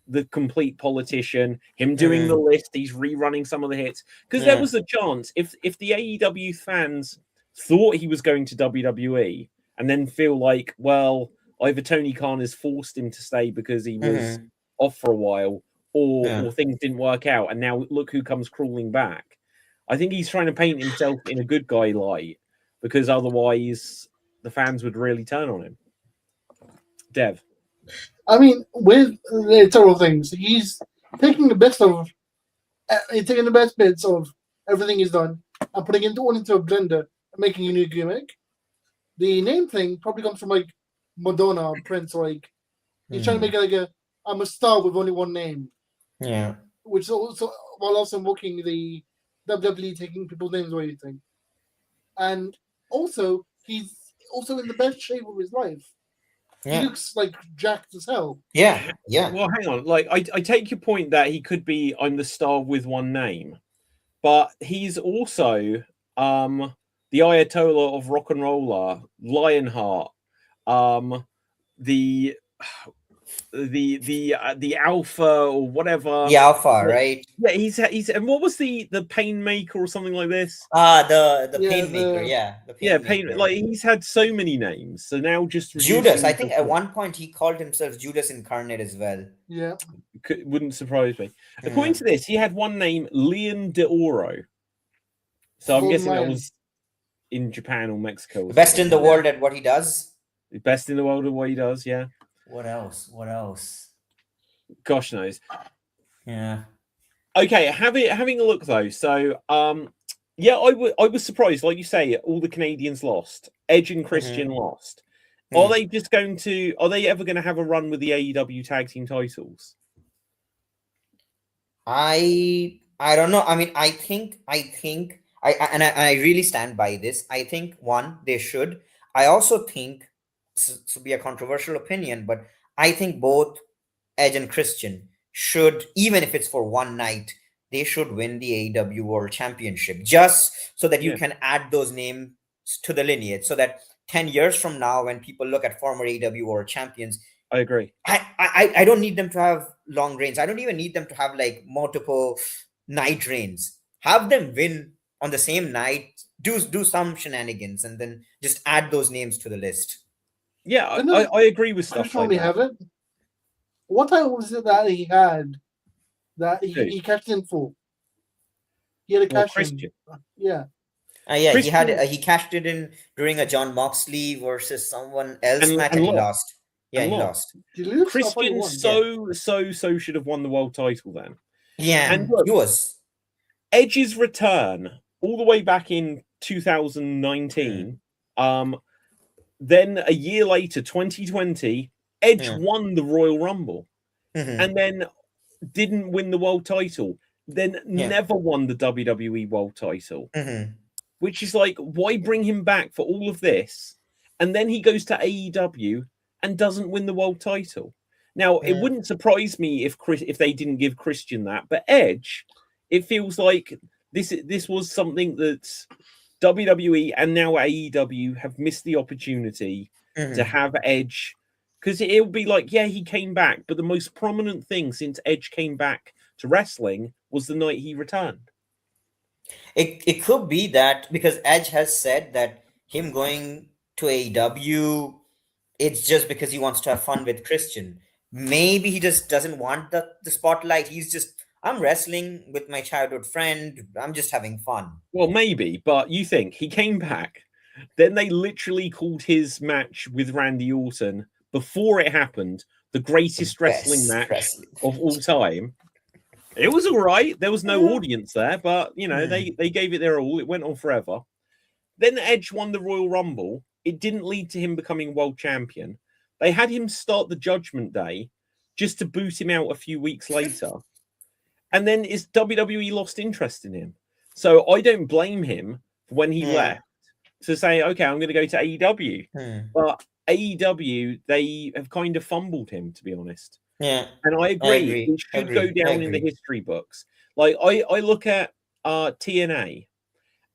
the complete politician. Him doing the list, he's rerunning some of the hits. Because there was a chance, if the AEW fans thought he was going to WWE and then feel like, well, either Tony Khan has forced him to stay because he was off for a while, or things didn't work out, and now look who comes crawling back. I think he's trying to paint himself in a good guy light, because otherwise the fans would really turn on him. Dev. I mean, with several things, he's taking the best bits of everything he's done and putting it all into a blender and making a new gimmick. The name thing probably comes from like Madonna or Prince, like he's trying to make it like I'm a star with only one name. Yeah. Which is also while also invoking the WWE taking people's names away thing. And also he's also in the best shape of his life. Yeah. He looks like jacked as hell. Yeah. Well, hang on. Like, I take your point that he could be I'm the star with one name, but he's also the Ayatollah of rock and roller, Lionheart, the alpha or whatever. The alpha, right? Yeah, he's and what was the pain maker or something like this? The pain maker, the pain. Like, he's had so many names, so now just Judas. I think at one point he called himself Judas Incarnate as well. Yeah, wouldn't surprise me. According to this, he had one name, Leon de Oro. So I'm guessing that was in Japan or Mexico. Or best in the world at what he does. Best in the world at what he does. Yeah. What else? Gosh knows. Yeah. Okay, having a look though. So, yeah, I was surprised. Like you say, all the Canadians lost. Edge and Christian lost. Are they just going to? Are they ever going to have a run with the AEW tag team titles? I don't know. I mean, I think I really stand by this. I think one, they should. I also think, this will be a controversial opinion, but I think both Edge and Christian should, even if it's for one night, they should win the AEW World Championship, just so that you can add those names to the lineage, so that 10 years from now, when people look at former AEW World Champions, I agree. I don't need them to have long reigns. I don't even need them to have like multiple night reigns. Have them win on the same night, do some shenanigans, and then just add those names to the list. Yeah, I agree with stuff like that. Have it. What time was it that he had that he cashed in for? He had a cash in. Yeah. He cashed it in during a John Moxley versus someone else match, and he lost. Yeah, he lost. Christian so should have won the world title then. Yeah, and look, he was. Edge's return all the way back in 2019. Then a year later, 2020, Edge won the Royal Rumble and then didn't win the world title. then never won the WWE World Title, Mm-hmm. which is like, why bring him back for all of this? And then he goes to AEW and doesn't win the world title. Now, it wouldn't surprise me if they didn't give Christian that, but Edge, it feels like this was something that WWE and now AEW have missed the opportunity to have Edge, because it'll be like, yeah, he came back, but the most prominent thing since Edge came back to wrestling was the night he returned. It could be that because Edge has said that him going to AEW, it's just because he wants to have fun with Christian. Maybe he just doesn't want the spotlight. He's just, I'm wrestling with my childhood friend. I'm just having fun. Well, maybe, but you think he came back, then they literally called his match with Randy Orton before it happened the greatest wrestling match of all time. It was all right. There was no audience there, but you know, they gave it their all. It went on forever. Then Edge won the Royal Rumble. It didn't lead to him becoming world champion. They had him start the Judgment Day just to boot him out a few weeks later. And then WWE lost interest in him. So I don't blame him for when he left to say, okay, I'm going to go to AEW. But AEW, they have kind of fumbled him, to be honest. Yeah. And I agree. It should go down in the history books. Like I look at TNA,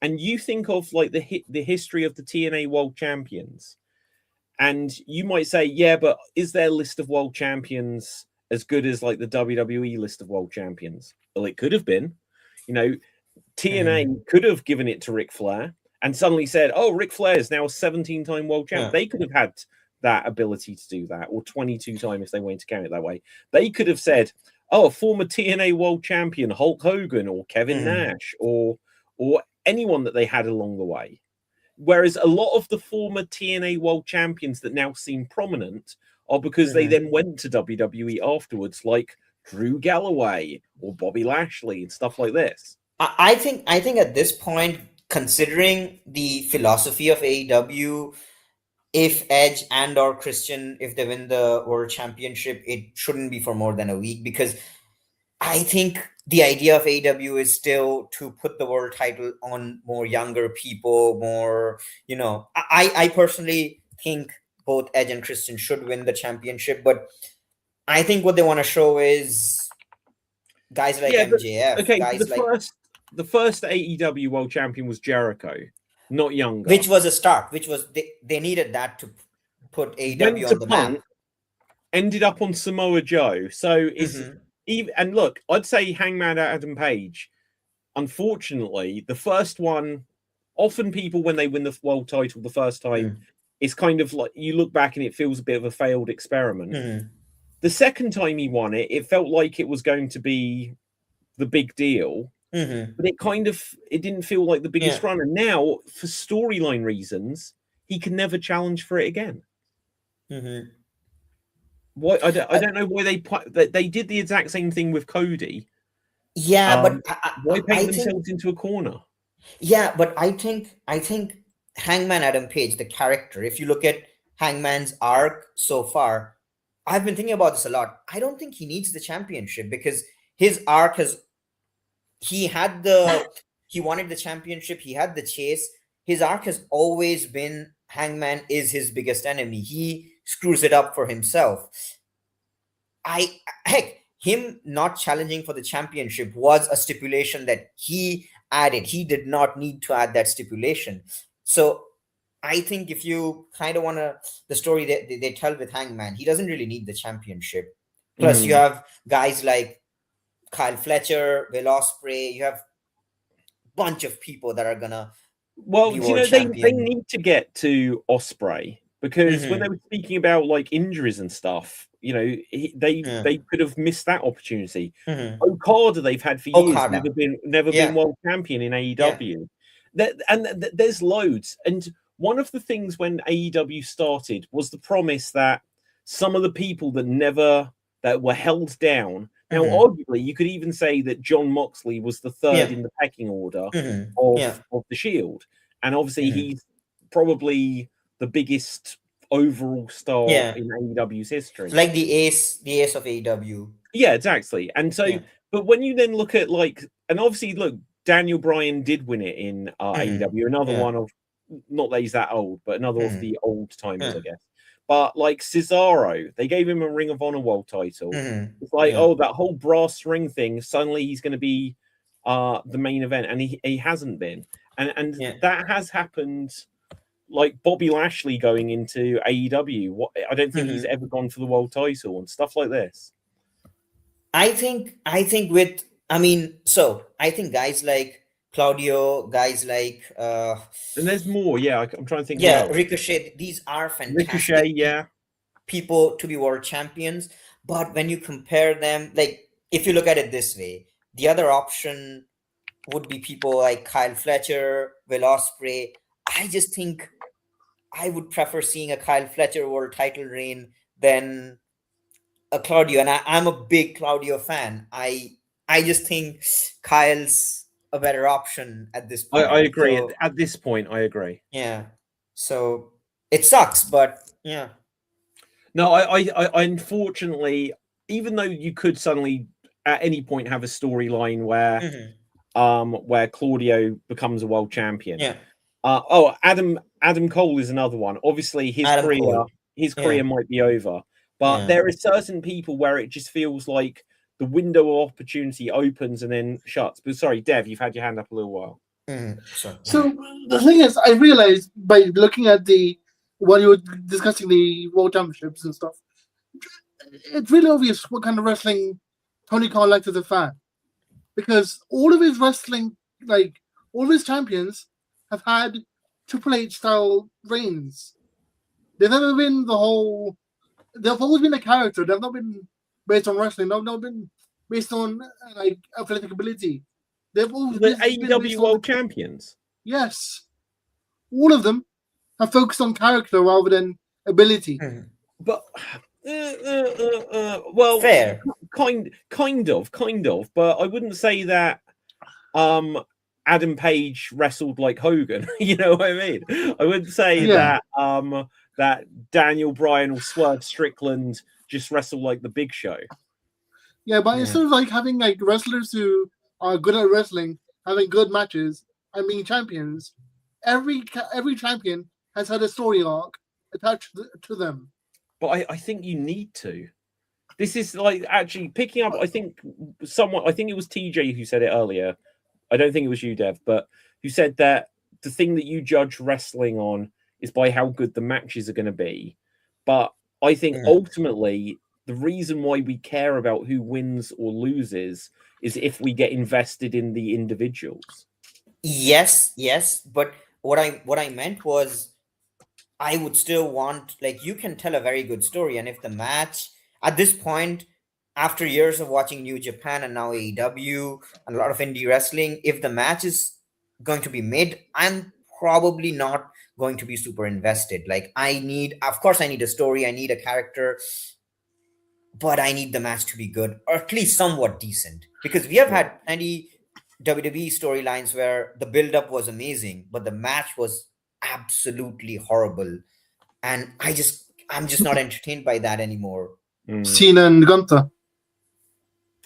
and you think of like the history of the TNA World Champions, and you might say, yeah, but is their list of world champions as good as like the WWE list of world champions? Well, it could have been. You know, TNA could have given it to Ric Flair and suddenly said, oh, Ric Flair is now a 17-time world champion. They could have had that ability to do that, or 22 times if they wanted to count it that way. They could have said, oh, a former TNA world champion, Hulk Hogan or Kevin Nash or anyone that they had along the way. Whereas a lot of the former TNA world champions that now seem prominent are because they then went to WWE afterwards, like Drew Galloway or Bobby Lashley and stuff like this. I think at this point, considering the philosophy of AEW, if Edge and or Christian, if they win the world championship, it shouldn't be for more than a week, because I think the idea of AEW is still to put the world title on more younger people, more, you know, I personally think both Edge and Christian should win the championship, but I think what they want to show is guys like MJF. Okay, guys the first AEW world champion was Jericho, not younger. Which was a start, which was, they needed that to put AEW on the map. Ended up on Samoa Joe. So it's even, and look, I'd say Hangman Adam Page, unfortunately, the first one, often people when they win the world title the first time, it's kind of like you look back and it feels a bit of a failed experiment. The second time he won it, it felt like it was going to be the big deal. But it didn't feel like the biggest run. And now, for storyline reasons, he can never challenge for it again. Why? I don't know why they did the exact same thing with Cody. Yeah, but why paint themselves into a corner? Yeah, but I think Hangman Adam Page, the character, if you look at Hangman's arc so far, I've been thinking about this a lot. I don't think he needs the championship, because his arc he wanted the championship, he had the chase. His arc has always been Hangman is his biggest enemy. He screws it up for himself. Him not challenging for the championship was a stipulation that he added. He did not need to add that stipulation. So I think if you kind of want the story that they tell with Hangman, he doesn't really need the championship. Plus, you have guys like Kyle Fletcher, Will Ospreay. You have a bunch of people that are gonna. Well, you know, they need to get to Ospreay, because when they were speaking about like injuries and stuff, you know, they could have missed that opportunity. Okada, they've had for years, never been world champion in AEW. There's loads, and one of the things when AEW started was the promise that some of the people that were held down. Now, arguably, you could even say that Jon Moxley was the third in the pecking order of the Shield. And obviously, he's probably the biggest overall star in AEW's history. Like the ace of AEW. Yeah, exactly. And so But when you then look at like, and obviously, look, Daniel Bryan did win it in AEW. Another one of, not that he's that old, but another of the old timers, I guess. But like Cesaro, they gave him a Ring of Honor world title. It's like, oh, that whole brass ring thing. Suddenly, he's going to be the main event, and he hasn't been, and that has happened. Like Bobby Lashley going into AEW, I don't think he's ever gone for the world title and stuff like this. I think guys like Claudio, guys like and there's more. Yeah, I'm trying to think. Yeah, Ricochet. These are fantastic. People to be world champions. But when you compare them, like if you look at it this way, the other option would be people like Kyle Fletcher, Will Ospreay. I just think I would prefer seeing a Kyle Fletcher world title reign than a Claudio, and I'm a big Claudio fan. I just think Kyle's a better option at this point. I agree. So, at this point, I agree. Yeah. So it sucks, but yeah. No, I unfortunately, even though you could suddenly at any point have a storyline where Claudio becomes a world champion. Yeah. Adam Cole is another one. Obviously, his career might be over. But there are certain people where it just feels like the window of opportunity opens and then shuts. But sorry, Dev, you've had your hand up a little while. So the thing is, I realized by looking at when you were discussing the World Championships and stuff, it's really obvious what kind of wrestling Tony Khan liked as a fan. Because all of his wrestling, like all of his champions, have had Triple H style reigns. They've never been they've always been a character. They've not been based on wrestling. They've not been based on like athletic ability. They've always been AEW World Champions. Yes, all of them have focused on character rather than ability. But well, fair, kind of. But I wouldn't say that. Adam Page wrestled like Hogan. You know what I mean? I wouldn't say that that Daniel Bryan or Swerve Strickland just wrestle like the Big Show. Yeah, but instead of like having like wrestlers who are good at wrestling, having good matches, and being champions, every champion has had a story arc attached to them. But I think you need to. This is like actually picking up. I think it was TJ who said it earlier. I don't think it was you, Dev, but who said that the thing that you judge wrestling on is by how good the matches are going to be. But I think ultimately the reason why we care about who wins or loses is if we get invested in the individuals. Yes. But what I meant was I would still want, like, you can tell a very good story. And if the match at this point, after years of watching New Japan and now AEW and a lot of indie wrestling, if the match is going to be mid, I'm probably not going to be super invested. Like of course I need a story, I need a character, but I need the match to be good or at least somewhat decent. Because we have had any WWE storylines where the build-up was amazing, but the match was absolutely horrible. And I'm just not entertained by that anymore. Cena and Gunther.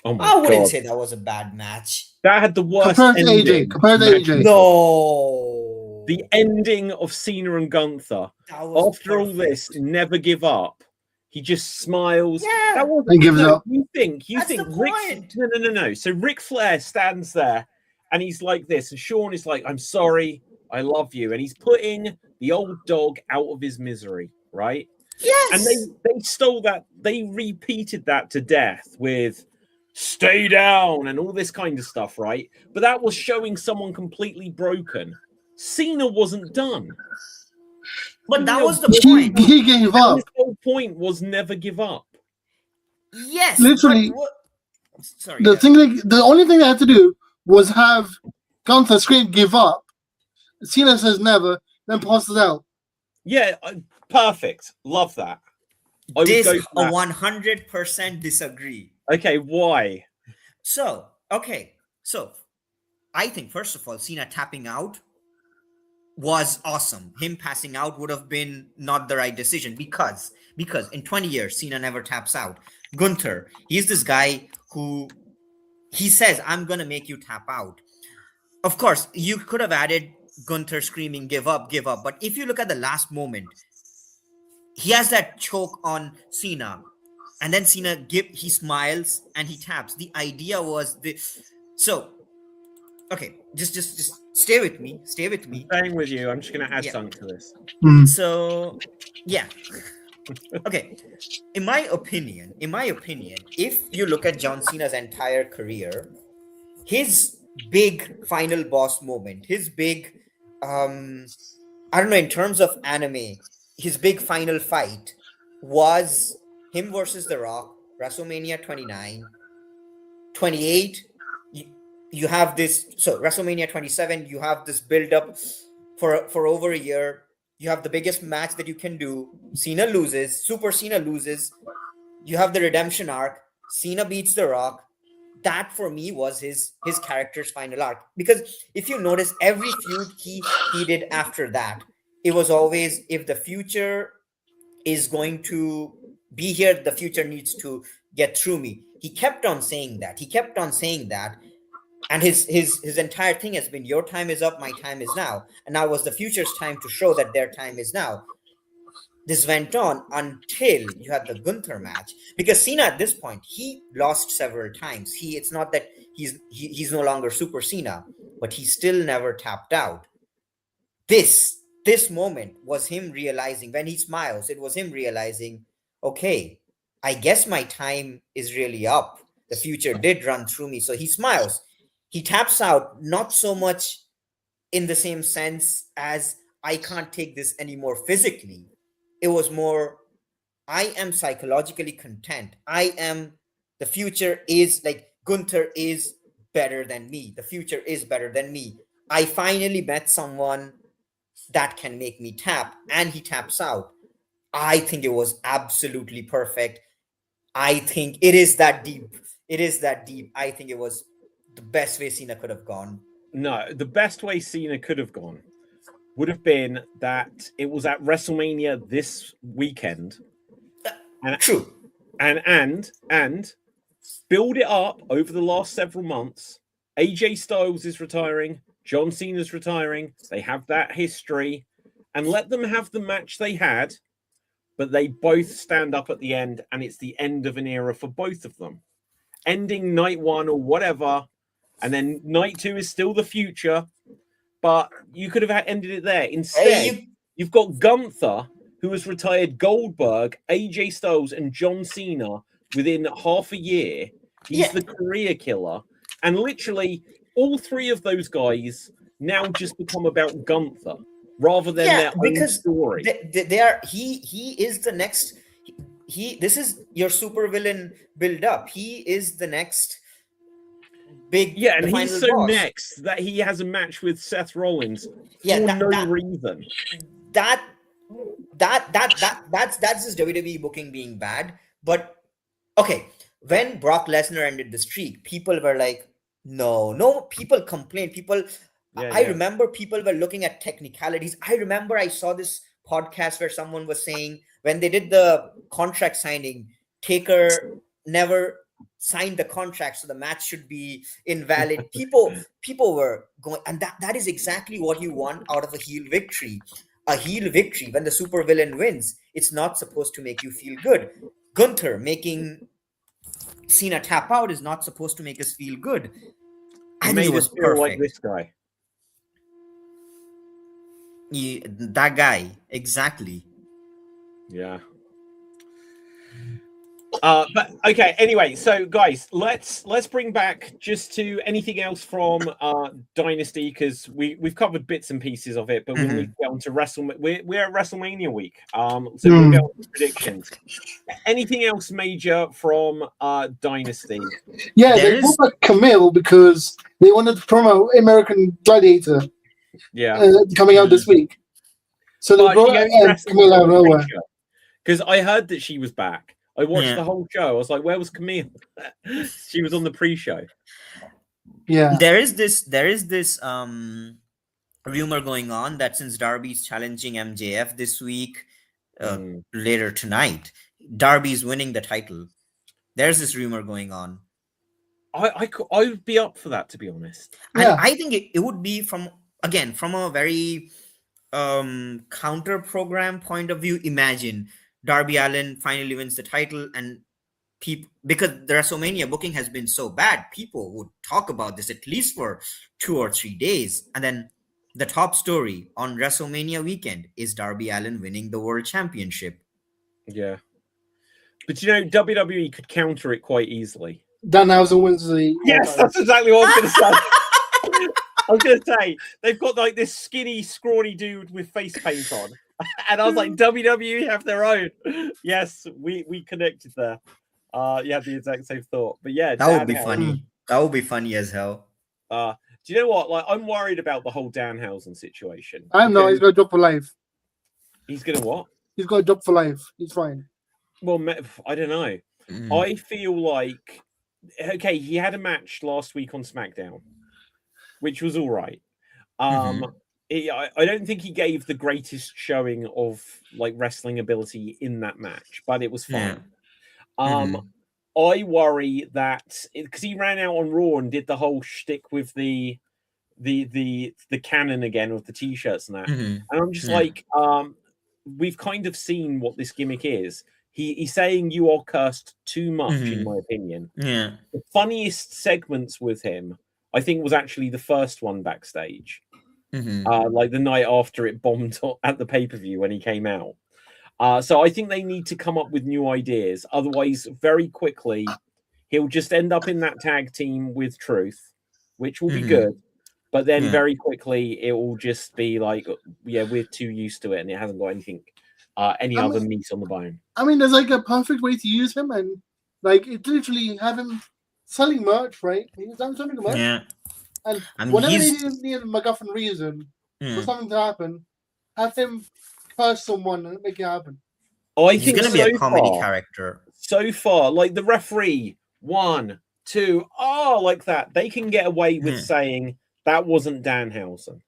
Oh my I wouldn't God. say that was a bad match. That had the worst Compared ending. to AJ. No. The ending of Cena and Gunther. After all this, never give up. He just smiles. Yeah. That wasn't gives up. You think No. So Ric Flair stands there and he's like this, and Sean is like, I'm sorry, I love you. And he's putting the old dog out of his misery, right? Yes. And they stole that, they repeated that to death with stay down and all this kind of stuff, right? But that was showing someone completely broken. Cena wasn't done. But that was the point. He gave up. His whole point was never give up. Yes. Literally. Sorry. The only thing they had to do was have Gunther scream give up. Cena says never, then passes out. Yeah, perfect. Love that. I would go for that. 100% disagree. Okay, why? So I think first of all, Cena tapping out was awesome. Him passing out would have been not the right decision because in 20 years, Cena never taps out. Gunther, he's this guy who he says, I'm gonna make you tap out. Of course, you could have added Gunther screaming, give up, give up. But if you look at the last moment, he has that choke on Cena. And then he smiles and he taps. The idea was this. So, okay, just stay with me. Stay with me. Staying with you. I'm just going to add Yeah. something to this. So, yeah. Okay. In my opinion, if you look at John Cena's entire career, his big final boss moment, his big, I don't know, in terms of anime, his big final fight was him versus The Rock, WrestleMania 29. 28, you have this. So WrestleMania 27, you have this build up for over a year. You have the biggest match that you can do. Cena loses, Super Cena loses. You have the redemption arc. Cena beats The Rock. That for me was his character's final arc. Because if you notice, every feud he did after that, it was always, if the future is going to be here, the future needs to get through me. He kept on saying that. And his entire thing has been, your time is up, my time is now. And now was the future's time to show that their time is now. This went on until you had the Gunther match. Because Cena at this point, he lost several times. It's not that he's no longer Super Cena, but he still never tapped out. This moment was him realizing, when he smiles, it was him realizing, okay, I guess my time is really up. The future did run through me. So he smiles. He taps out, not so much in the same sense as I can't take this anymore physically. It was more, I am psychologically content. The future is like, Gunther is better than me. The future is better than me. I finally met someone that can make me tap, and he taps out. I think it was absolutely perfect. I think it is that deep. I think it was the best way Cena could have gone. No, the best way Cena could have gone would have been that it was at WrestleMania this weekend. And, true. And build it up over the last several months. AJ Styles is retiring. John Cena's retiring. They have that history. And let them have the match they had, but they both stand up at the end, and it's the end of an era for both of them. Ending night one or whatever, and then night two is still the future, but you could have ended it there. Instead, you've got Gunther, who has retired Goldberg, AJ Styles, and John Cena within half a year. He's the career killer. And literally, all three of those guys now just become about Gunther rather than their own story. They are. He is the next. This is your supervillain build up. He is the next big. Yeah, and he's so boss. next that he has a match with Seth Rollins for no reason. That's just WWE booking being bad. But okay, when Brock Lesnar ended the streak, people were like, no. People complained. I remember people were looking at technicalities. I remember I saw this podcast where someone was saying, when they did the contract signing, Taker never signed the contract, so the match should be invalid. People were going, and that is exactly what you want out of a heel victory. A heel victory, when the supervillain wins, it's not supposed to make you feel good. Gunther making Cena tap out is not supposed to make us feel good. I think it was perfect. Like this guy. That guy, exactly. Yeah. But okay, anyway, so guys, let's bring back just to anything else from Dynasty, because we've covered bits and pieces of it, but we'll get on to WrestleMania. We're at WrestleMania week, so we'll get on to predictions. Anything else major from Dynasty? Yeah, they brought back Camille because they wanted to promote American Gladiator. Yeah, coming out this week. So they brought Camille out of nowhere. Because I heard that she was back. I watched the whole show. I was like, where was Camille? She was on the pre-show. Yeah. There is this rumor going on that since Darby's challenging MJF this week, later tonight, Darby's winning the title. There's this rumor going on. I would be up for that, to be honest. And Yeah. I think it would be from a very counter program point of view. Imagine Darby Allin finally wins the title, and people, because the WrestleMania booking has been so bad, people would talk about this at least for 2 or 3 days, and then the top story on WrestleMania weekend is Darby Allin winning the World Championship. Yeah. But you know, WWE could counter it quite easily. Danhausen wins the. Yes, that's exactly what I was going to say. I was going to say, they've got like this skinny, scrawny dude with face paint on. And I was like, WWE have their own. Yes, we connected there. You had the exact same thought. But yeah, That would be funny. That would be funny as hell. Do you know what? Like, I'm worried about the whole Danhausen situation. I'm not. He's got a job for life. He's going to what? He's got a job for life. He's fine. Well, I don't know. I feel like, okay, he had a match last week on SmackDown, which was all right. I don't think he gave the greatest showing of like wrestling ability in that match, but it was fine. I worry that because he ran out on Raw and did the whole shtick with the cannon again with the t-shirts and that, and I'm just like, we've kind of seen what this gimmick is. He's saying you are cursed too much, in my opinion. Yeah. The funniest segments with him, I think, was actually the first one backstage. Like the night after it bombed at the pay-per-view when he came out. So I think they need to come up with new ideas. Otherwise, very quickly, he'll just end up in that tag team with Truth, which will be good. But then very quickly, it will just be like, yeah, we're too used to it, and it hasn't got anything, other meat on the bone. I mean, there's like a perfect way to use him, and like it literally have him selling merch, right? He's done something merch. Yeah. And I mean, whenever they need a MacGuffin reason for something to happen, have him curse someone and make it happen. I He's think going to be a comedy character. So far, like the referee, 1, 2, like that. They can get away with saying that wasn't Danhausen.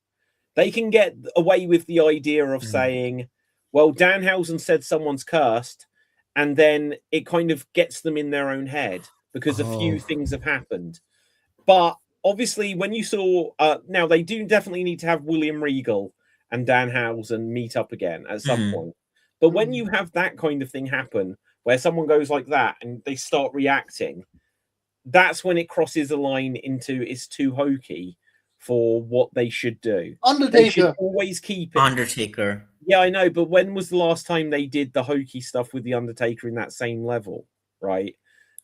They can get away with the idea of saying, well, Danhausen said someone's cursed, and then it kind of gets them in their own head because a few things have happened. But obviously, when you saw, now they do definitely need to have William Regal and Danhausen meet up again at some point. But when you have that kind of thing happen, where someone goes like that and they start reacting, that's when it crosses a line into it's too hokey for what they should do. Undertaker. They should always keep it. Undertaker. Yeah, I know, but when was the last time they did the hokey stuff with the Undertaker in that same level, right?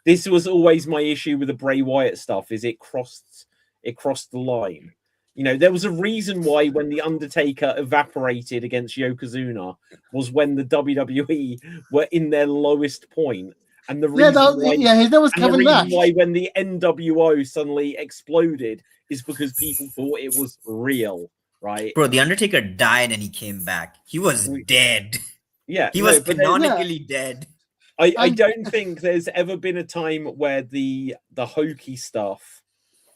This was always my issue with the Bray Wyatt stuff, is it crossed the line. You know, there was a reason why when the Undertaker evaporated against Yokozuna was when the WWE were in their lowest point. And the reason that was Kevin Nash. Why when the NWO suddenly exploded is because people thought it was real, right? Bro, the Undertaker died and he came back. He was dead. Yeah, he was canonically dead. I don't think there's ever been a time where the hokey stuff,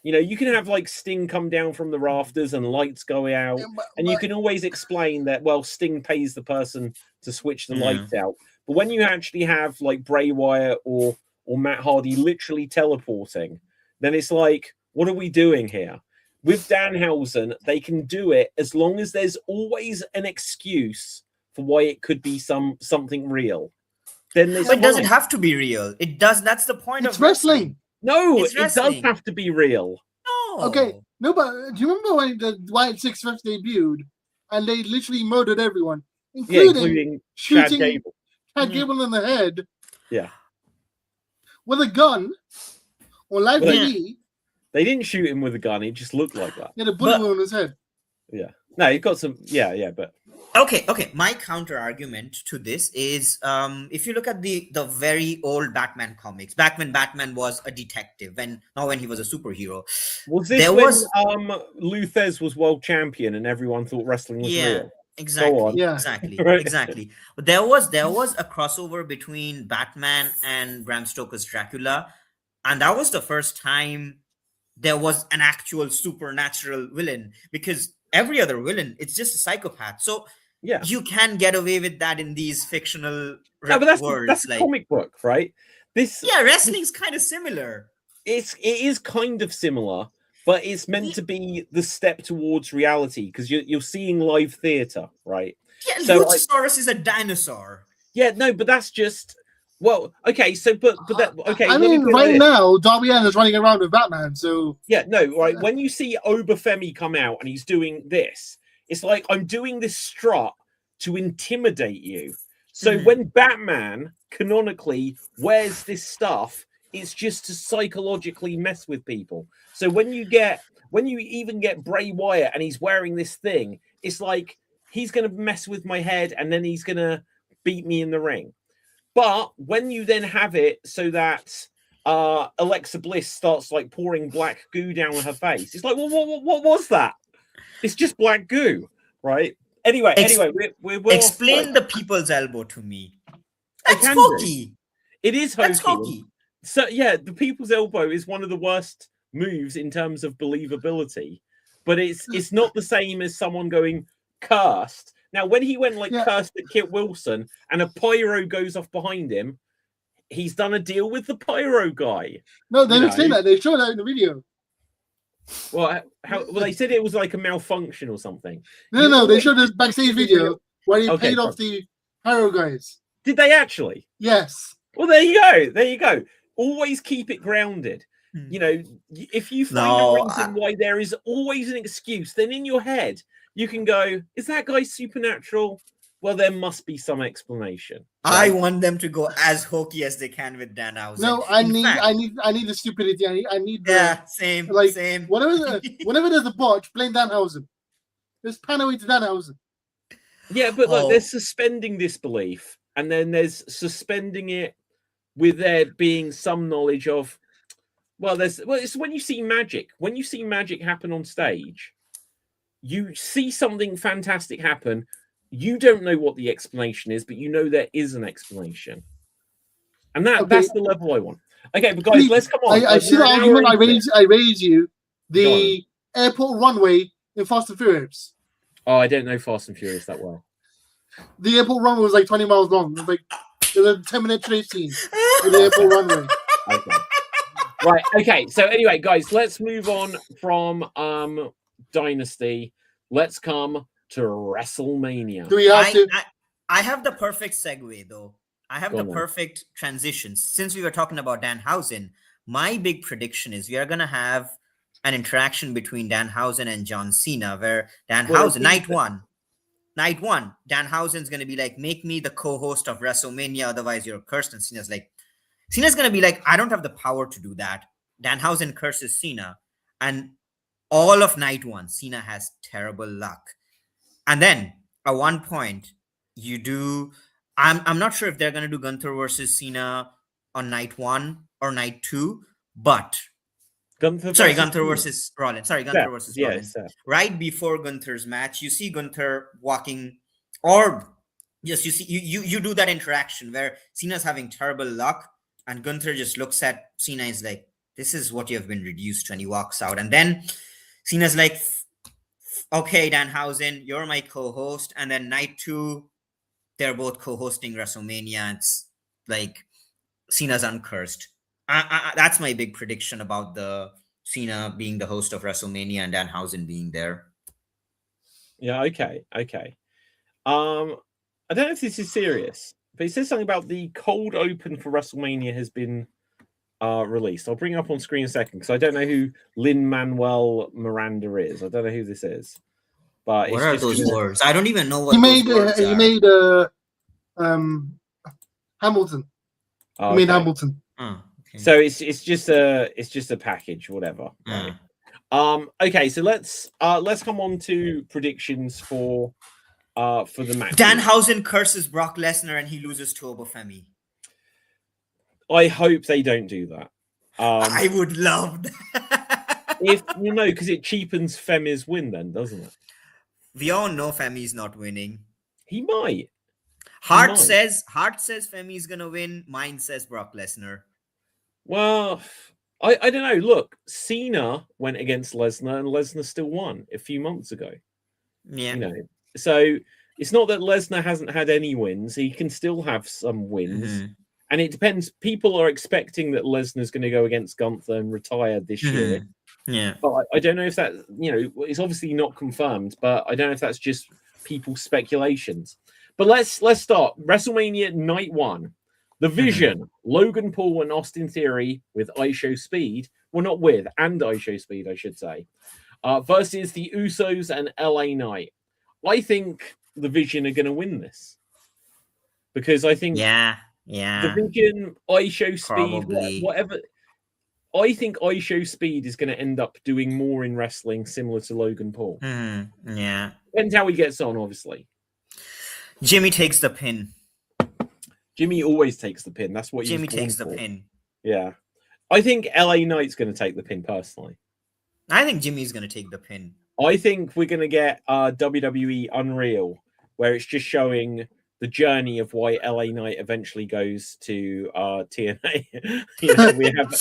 you know, you can have like Sting come down from the rafters and lights go out, and you can always explain that, well, Sting pays the person to switch the lights out. But when you actually have like Bray Wyatt or Matt Hardy literally teleporting, then it's like, what are we doing here? With Danhausen, they can do it as long as there's always an excuse for why it could be something real. Then but it doesn't have to be real. It does. That's the point of wrestling. No, it does have to be real. No. Okay, no, but do you remember when the Wyatt 6 debuted and they literally murdered everyone, including shooting Chad Gable in the head? Yeah, with a gun on live TV. They didn't shoot him with a gun; it just looked like that. He had a bullet on his head. Yeah, no, he got some. Yeah, but okay. My counter argument to this is, if you look at the very old Batman comics, back when Batman was a detective, not when he was a superhero. Was this when Lou Thesz was world champion and everyone thought wrestling was real? Exactly. Yeah. Exactly. Exactly. But there was a crossover between Batman and Bram Stoker's Dracula, and that was the first time there was an actual supernatural villain, because every other villain, it's just a psychopath. So you can get away with that in these fictional worlds. That's like comic book, right? Wrestling's kind of similar. it is kind of similar, but it's meant to be the step towards reality because you're seeing live theater, right? Yeah, So Luchasaurus is a dinosaur. yeah, no, but that's just okay. So but that okay. I let me mean, put it like right this. now, Darby Allin is running around with Batman, so Yeah, no, right. When you see Obafemi come out and he's doing this, it's like I'm doing this strut to intimidate you. So when Batman canonically wears this stuff, it's just to psychologically mess with people. So when you even get Bray Wyatt and he's wearing this thing, it's like he's gonna mess with my head and then he's gonna beat me in the ring. But when you then have it so that Alexa Bliss starts like pouring black goo down her face, it's like, well, what was that? It's just black goo, right? Anyway, we're explain the people's elbow to me. That's can hokey. It is That's hokey. hokey. So yeah, the people's elbow is one of the worst moves in terms of believability, but it's not the same as someone going cursed. Now, when he went like cursed at Kit Wilson and a pyro goes off behind him, he's done a deal with the pyro guy. no, they didn't say that. They showed that in the video. Well, they said it was like a malfunction or something. No, they showed this backstage video where he Okay, paid off the pyro guys. Did they actually? Yes. Well, there you go. There you go. Always keep it grounded. You know, if you find a reason why there is always an excuse, then in your head you can go, "Is that guy supernatural?" Well, there must be some explanation. I want them to go as hokey as they can with Danhausen. No, I need the stupidity. I need the same. Whenever there's a botch, blame Danhausen. Just pan away to Danhausen. Yeah, but look, there's suspending disbelief, and then there's suspending it with there being some knowledge of. It's when you see magic. When you see magic happen on stage, you see something fantastic happen. You don't know what the explanation is, but you know there is an explanation, and that's the level I want. Okay, but guys, let's come on. I see the argument. I raise you the airport runway in Fast and Furious. Oh, I don't know Fast and Furious that well. The airport runway was like 20 miles long. It was a 10-minute chase scene with the airport runway. Okay. Right. Okay. So anyway, guys, let's move on from Dynasty. Let's come to WrestleMania. Do we have to? I have the perfect segue, though. I have the perfect transition. Since we were talking about Danhausen, my big prediction is we are going to have an interaction between Danhausen and John Cena, where Danhausen, night one, Danhausen's going to be like, make me the co-host of WrestleMania, otherwise you're cursed. And Cena's going to be like, I don't have the power to do that. Danhausen curses Cena. And all of night one, Cena has terrible luck. And then at one point, you do. I'm not sure if they're going to do Gunther versus Cena on night one or night two, but Gunther versus Rollins. Gunther versus Rollins. Right before Gunther's match, you see Gunther walking, or just you do that interaction where Cena's having terrible luck, and Gunther just looks at Cena and is like, "This is what you have been reduced to," and he walks out, and then Cena's like, okay, Danhausen, you're my co-host. And then night two, they're both co-hosting WrestleMania. It's like Cena's uncursed. That's my big prediction about the Cena being the host of WrestleMania and Danhausen being there. Yeah, okay. I don't know if this is serious, but it says something about the cold open for WrestleMania has been released. I'll bring it up on screen in a second because I don't know who Lin-Manuel Miranda is. I don't know who this is. But what are those words? I don't even know what he made. Hamilton. Oh, he made Hamilton. Oh, okay. So it's just a package, whatever. Right? Okay, so let's come on to predictions for the match. Danhausen curses Brock Lesnar and he loses to Obafemi. I hope they don't do that. I would love that. If because it cheapens Femi's win, then doesn't it? We all know Femi's not winning. He might. Heart says Femi's gonna win. Mine says Brock Lesnar. Well, I don't know. Look, Cena went against Lesnar, and Lesnar still won a few months ago. Yeah. So it's not that Lesnar hasn't had any wins. He can still have some wins. And it depends. People are expecting that Lesnar's going to go against Gunther and retire this year. Yeah. But I don't know if that, it's obviously not confirmed, but I don't know if that's just people's speculations. But let's start. WrestleMania Night 1. The Vision, Logan Paul and Austin Theory with ISHO Speed. Well, not with, and ISHO Speed, I should say. Versus the Usos and LA Knight. I think the Vision are going to win this. Because I think Yeah. the Vision, ISHO Speed, Probably. whatever. I think ISHO Speed is going to end up doing more in wrestling similar to Logan Paul. Yeah. Depends how he gets on, obviously. Jimmy takes the pin. Jimmy always takes the pin. That's what Jimmy he's born takes the for. pin. Yeah. I think LA Knight's going to take the pin, personally. I think Jimmy's going to take the pin. I think we're going to get WWE Unreal, where it's just showing the journey of why LA Knight eventually goes to TNA. We have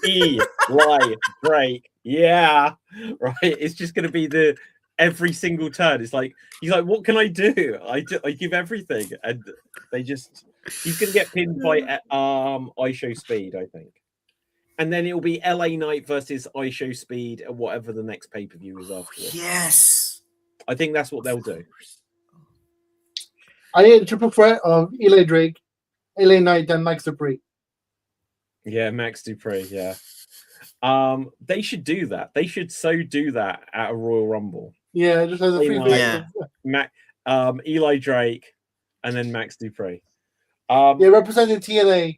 Eli Drake. Yeah. Right. It's just going to be every single turn. It's like, he's like, what can I do? I give everything. And he's going to get pinned by ISHO Speed, I think. And then it'll be LA Knight versus ISHO Speed at whatever the next pay-per-view is after this. Yes. I think that's what they'll do. I need a triple threat of Eli Drake, LA Knight, and Max Dupree. Yeah, Max Dupree, yeah. They should do that. They should do that at a Royal Rumble. Yeah, just as a free Eli Drake, and then Max Dupree. Representing TNA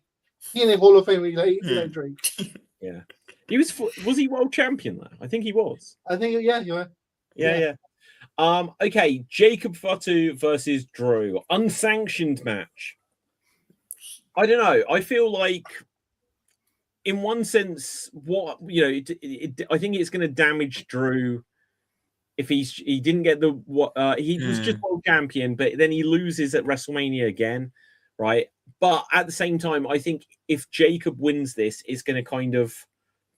Hall of Fame, Eli Drake. Yeah. Was he world champion though? I think he was. I think, yeah, you were. Yeah. Okay, Jacob Fatu versus Drew. Unsanctioned match. I don't know. I feel like, in one sense, I think it's going to damage Drew if he didn't get he was just world champion, but then he loses at WrestleMania again, right? But at the same time, I think if Jacob wins this, it's going to kind of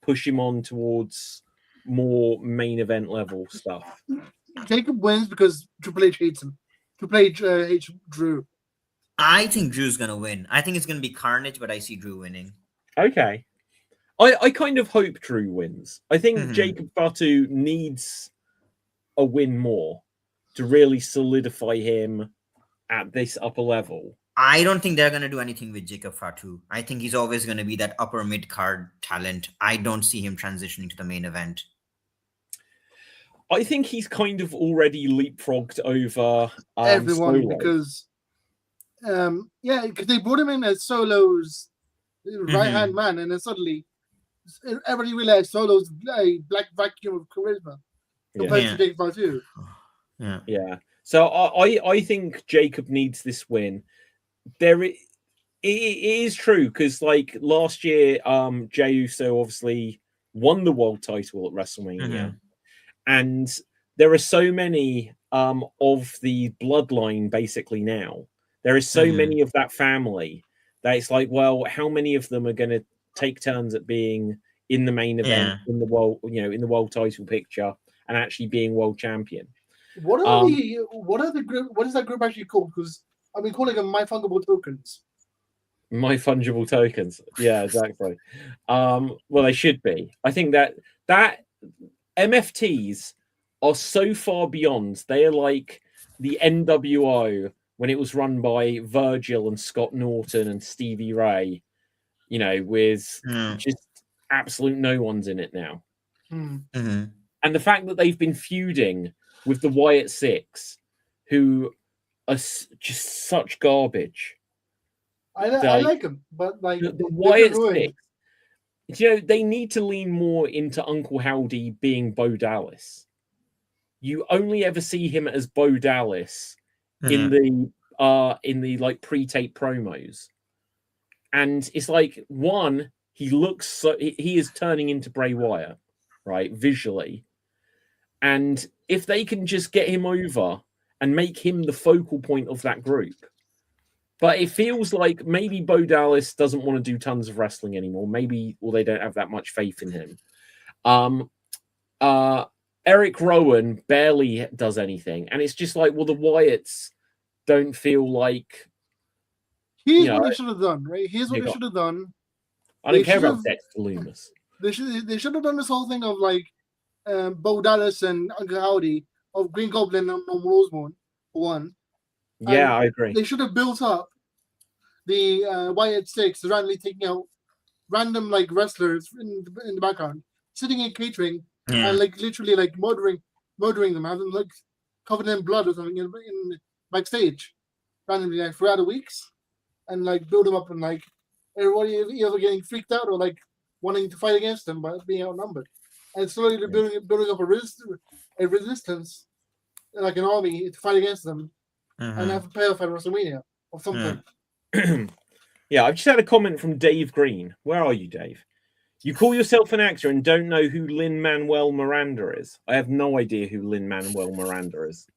push him on towards more main event level stuff. Jacob wins because Triple H hates him. Triple H hates Drew. I think Drew's going to win. I think it's going to be carnage, but I see Drew winning. Okay. I kind of hope Drew wins. I think Jacob Fatu needs a win more to really solidify him at this upper level. I don't think they're going to do anything with Jacob Fatu. I think he's always going to be that upper mid-card talent. I don't see him transitioning to the main event. I think he's kind of already leapfrogged over everyone Solo. because they brought him in as Solo's right-hand man, and then suddenly everybody realized Solo's a black vacuum of charisma compared to Jacob Fatu. Yeah. So I think Jacob needs this win. It is true because like last year, Jey Uso obviously won the world title at WrestleMania, and there are so many of the bloodline basically now. There is so many of that family that it's like, well, how many of them are going to take turns at being in the main event in the world, in the world title picture and actually being world champion? What is that group actually called? Because I've been calling them My Fungible Tokens. My Fungible Tokens. Yeah, exactly. Well, they should be. I think that MFTs are so far beyond. They are like the NWO when it was run by Virgil and Scott Norton and Stevie Ray, with just absolute no ones in it now. And the fact that they've been feuding with the Wyatt Six, who are just such garbage. I like them, but like the Wyatt Six, they need to lean more into Uncle Howdy being Bo Dallas. You only ever see him as Bo Dallas in the like pre-tape promos, and it's like he looks he is turning into Bray Wyatt, right, visually, and if they can just get him over and make him the focal point of that group. But it feels like maybe Bo Dallas doesn't want to do tons of wrestling anymore. Maybe, or they don't have that much faith in him. Eric Rowan barely does anything. And it's just like, well, the Wyatts don't feel like Here's what they should have done, right? Here's what Yeah, they should have done. I don't They care should about have- Dexter Loomis. They should have done this whole thing of like Bo Dallas and Uncle Howdy of Green Goblin and Norman Osborn for one. Yeah, I agree. They should have built up the Wyatt Six, randomly taking out random like wrestlers in the background, sitting in catering and like literally like murdering them, having them like covered in blood or something in backstage, randomly like throughout the weeks, and like build them up and like everybody either getting freaked out or like wanting to fight against them by being outnumbered, and slowly building up a resistance, like an army to fight against them, and have a payoff at WrestleMania or something. Yeah, I've just had a comment from Dave Green. Where are you, Dave? You call yourself an actor and don't know who Lin-Manuel Miranda is. I have no idea who Lin-Manuel Miranda is.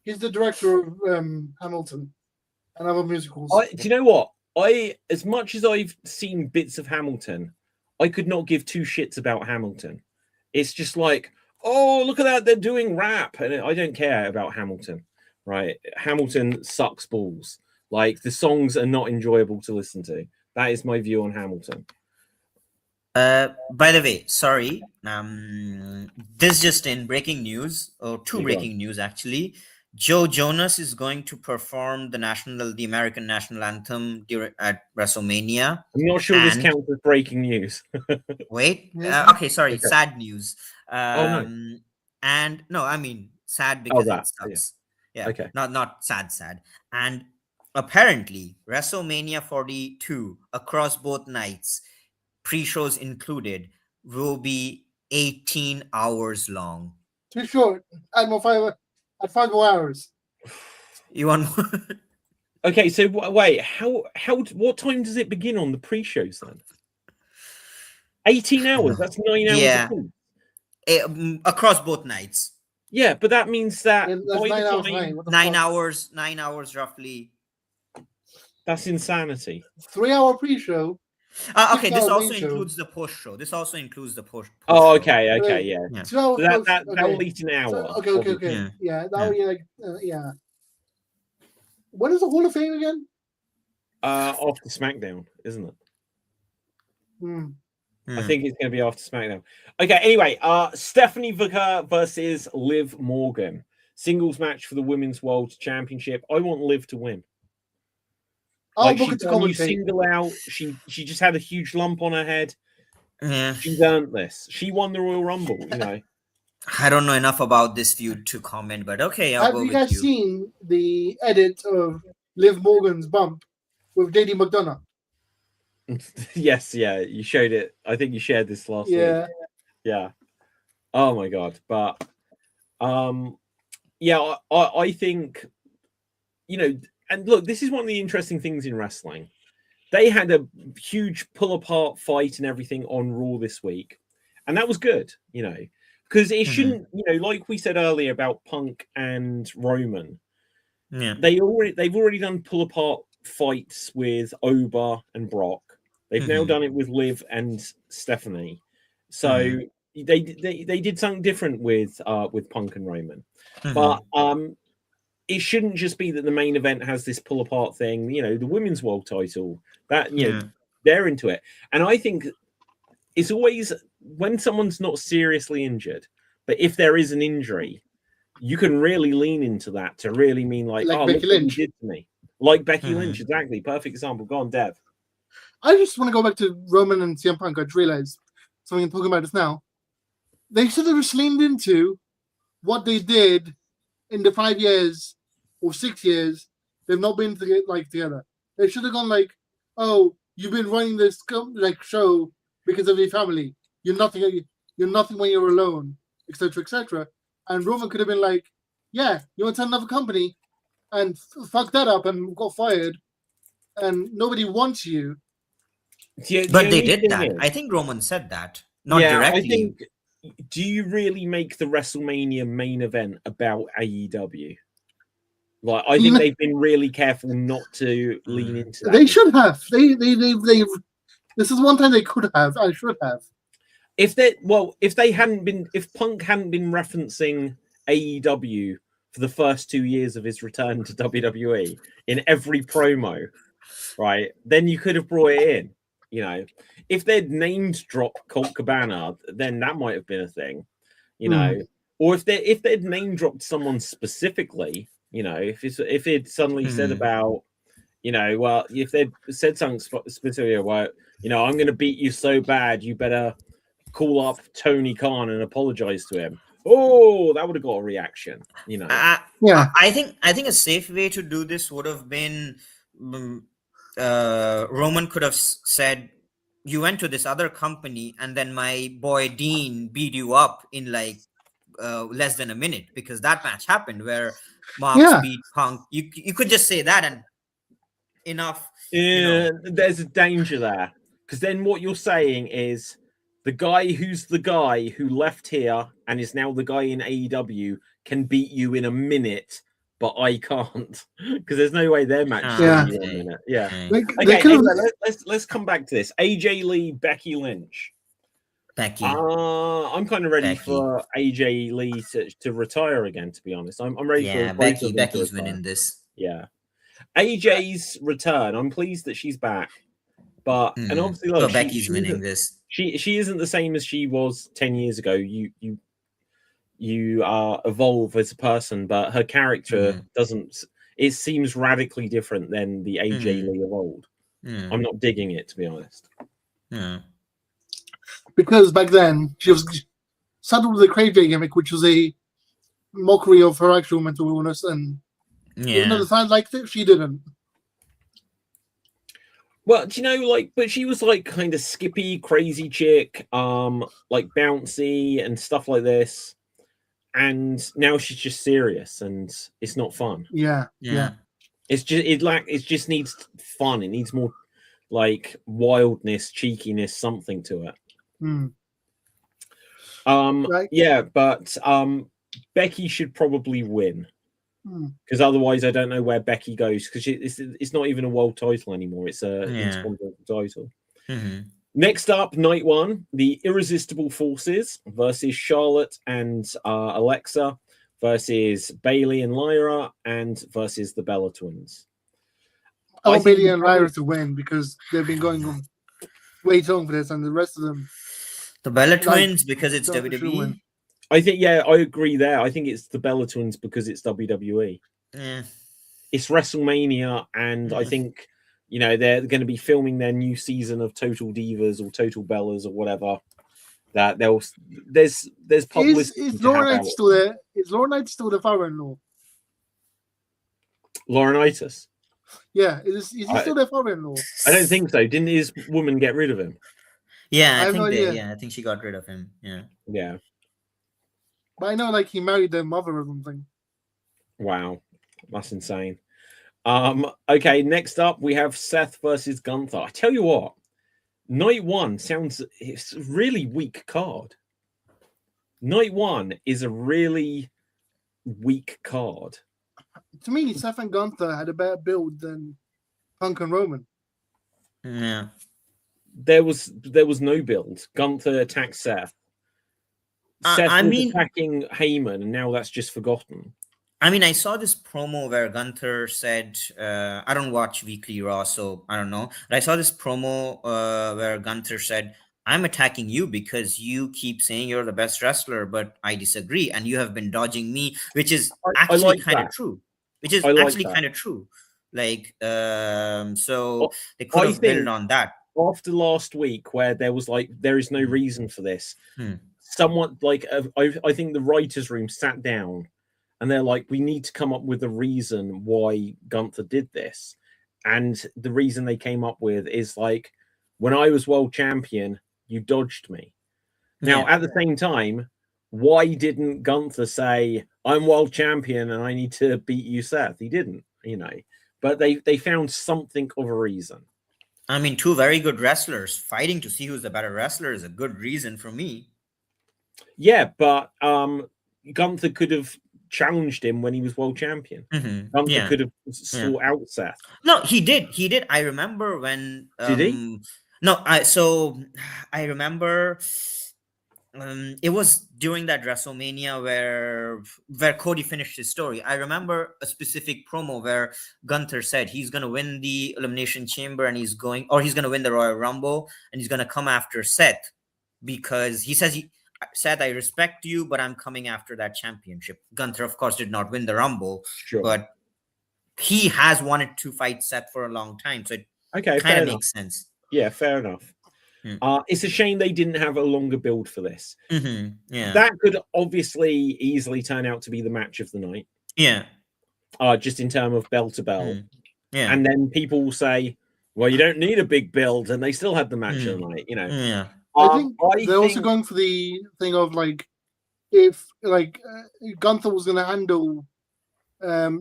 He's the director of Hamilton and other musicals. Do you know what? As much as I've seen bits of Hamilton, I could not give two shits about Hamilton. It's just like, oh, look at that, they're doing rap. And I don't care about Hamilton, right? Hamilton sucks balls. Like, the songs are not enjoyable to listen to. That is my view on Hamilton. By the way, sorry. This just in breaking news, or two breaking news actually. Joe Jonas is going to perform the American national anthem at WrestleMania. I'm not sure this counts as breaking news. Wait, okay, sorry, Okay. sad news. No. And no, I mean sad because that, it sucks. yeah. Okay. Not sad. And apparently, WrestleMania 42 across both nights, pre-shows included, will be 18 hours long. Too short. Add 5 more hours. You want more? Okay, so wait, what time does it begin on the pre-shows then? 18 hours. That's 9 hours. Yeah. Of food. Across both nights. Yeah, but that means that That's by 9 the hours. time- What the 9 fuck? 9 hours roughly. That's insanity. 3 hour pre-show. Okay, this 6 hour also main show. includes the post show. This also includes the post. Oh, show. okay, Right. yeah. Yeah. 2 hours. So post- that okay. will eat an hour. So, okay. Yeah. Yeah, that would be like yeah. What is the Hall of Fame again? After SmackDown, isn't it? I think it's going to be after SmackDown. Okay, anyway, Stephanie Booker versus Liv Morgan. Singles match for the Women's World Championship. I want Liv to win. I'll book it to done you commentate. single out. She just had a huge lump on her head. Yeah. She's earned this. She won the Royal Rumble, you know. I don't know enough about this feud to comment, but okay, I'll Have go you with guys you. seen the edit of Liv Morgan's bump with JD McDonough? Yes, yeah, you showed it. I think you shared this last week. Yeah. Oh my god. But yeah, I think, you know, and look, this is one of the interesting things in wrestling. They had a huge pull apart fight and everything on Raw this week, and that was good, you know, because it shouldn't, you know, like we said earlier about Punk and Roman. Yeah. They've already done pull apart fights with Oba and Brock. They've now done it with Liv and Stephanie. So they did something different with Punk and Roman. But it shouldn't just be that the main event has this pull apart thing. You know, the women's world title, that, you know, they're into it. And I think it's always when someone's not seriously injured, but if there is an injury, you can really lean into that to really mean like oh, Becky look what Lynch. you did to me. Like Becky Lynch, exactly. Perfect example. Go on, Dev. I just want to go back to Roman and CM Punk. I just realized something I'm talking about just now. They should have just leaned into what they did in the 5 years or 6 years they've not been together. They should have gone like, "Oh, you've been running this show because of your family. You're nothing when you're alone, etc., etc." And Roman could have been like, "Yeah, you want to start another company and fuck that up and got fired, and nobody wants you." But they did that. I think Roman said that. Not directly. I think, do you really make the WrestleMania main event about AEW? Like, I think they've been really careful not to lean into that. They should have. They. This is one time they could have. I should have. If Punk hadn't been referencing AEW for the first 2 years of his return to WWE in every promo, right? Then you could have brought it in. You know, if they'd named dropped Colt Cabana, then that might have been a thing. You know, or if they'd name dropped someone specifically, you know, if it suddenly said about, you know, well, if they'd said something specifically about, you know, I'm going to beat you so bad, you better call up Tony Khan and apologize to him. Oh, that would have got a reaction, you know. Yeah. I think a safe way to do this would have been Roman could have said, "You went to this other company, and then my boy Dean beat you up in like less than a minute," because that match happened where Mox Yeah. beat Punk. You could just say that and enough. Yeah, there's a danger there, because then what you're saying is the guy who left here and is now the guy in AEW can beat you in a minute, but I can't, because there's no way their match is Yeah. going to be in a minute. Yeah. They Okay, could have. anyway, let's come back to this. AJ Lee, Becky Lynch. Becky. I'm kind of ready Becky. for AJ Lee to retire again. To be honest, I'm ready Yeah, for both of them to Becky's retire. winning this. Yeah. AJ's return. I'm pleased that she's back, but and obviously, look, Becky's winning this. She isn't the same as she was 10 years ago. You evolve as a person, but her character doesn't. It seems radically different than the AJ Lee of old. I'm not digging it, to be honest. Yeah. Because back then she was saddled with the Craig J gimmick, which was a mockery of her actual mental illness, and even though the fans liked it, she didn't. Well, do you know, like, but she was like kind of skippy, crazy chick, like bouncy and stuff like this. And now she's just serious, and it's not fun. Yeah. It just needs fun. It needs more like wildness, cheekiness, something to it. Right. Yeah, but Becky should probably win, because otherwise I don't know where Becky goes, because it's not even a world title anymore. It's a intercontinental title. Next up, night one, the Irresistible Forces versus Charlotte and Alexa versus Bailey and Lyra and versus the Bella Twins. I want Bailey and Lyra to win because they've been going on way too long for this, and the rest of them. The Bella Twins because it's WWE. I think, yeah, I agree there. I think it's the Bella Twins because it's WWE. Yeah. It's WrestleMania, and I think, you know, they're going to be filming their new season of Total Divas or Total Bellas or whatever. That there's publicity. Is Lauren Knight still there? Is Lauren Knight still the father-in-law? Laurinaitis. Yeah, is he still their father-in-law? I don't think so. Didn't his woman get rid of him? Yeah, I think I think she got rid of him. Yeah. Yeah. But I know, like, he married their mother or something. Wow, that's insane. Okay, next up we have Seth versus Gunther. I tell you what, night one it's a really weak card. Night one is a really weak card. To me, Seth and Gunther had a better build than Punk and Roman. Yeah. There was no build. Gunther attacked Seth. Seth was attacking Heyman, and now that's just forgotten. I mean, I saw this promo where Gunther said, I don't watch Weekly Raw, so I don't know. But I saw this promo where Gunther said, I'm attacking you because you keep saying you're the best wrestler, but I disagree. And you have been dodging me, which is actually kind of true. Like, so they could have built on that. After last week, where there was like, there is no reason for this. Someone like, I think the writers' room sat down and they're like, we need to come up with a reason why Gunther did this. And the reason they came up with is like, when I was world champion, you dodged me. Now, at the same time, why didn't Gunther say, I'm world champion and I need to beat you, Seth? He didn't, you know. But they found something of a reason. I mean, two very good wrestlers fighting to see who's the better wrestler is a good reason for me. Yeah, but Gunther could have challenged him when he was world champion. Gunther could have sought out Seth. No, he did. I remember when did he? No, I remember it was during that WrestleMania where Cody finished his story. I remember a specific promo where Gunther said he's gonna win the Elimination Chamber and he's gonna win the Royal Rumble and he's gonna come after Seth because he says Seth, I respect you, but I'm coming after that championship. Gunther, of course, did not win the Rumble, Sure. but he has wanted to fight Seth for a long time, so it Okay, kind fair of enough. makes sense. Yeah, fair enough. It's a shame they didn't have a longer build for this. Yeah, That could obviously easily turn out to be the match of the night. yeah. Just in terms of bell to bell. Yeah. And then people will say, well, you don't need a big build, and they still had the match of the night, you know. Yeah. I think they're also going for the thing of like, if like Gunther was going to handle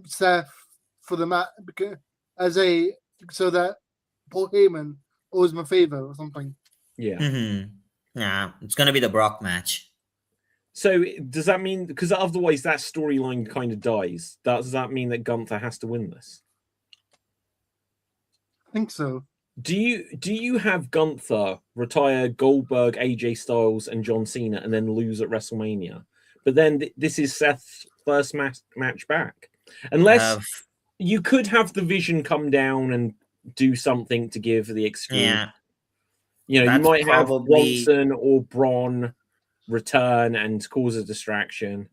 Seth for the match so that Paul Heyman owes him a favor or something. Yeah. Yeah, it's going to be the Brock match. So does that mean, because otherwise that storyline kind of dies, does that mean that Gunther has to win this? I think so. Do you have Gunther retire Goldberg, AJ Styles, and John Cena, and then lose at WrestleMania? But then this is Seth's first match back. Unless you could have the Vision come down and do something to give the excuse. Yeah. You know, That's you might have probably- Bronson or Braun return and cause a distraction.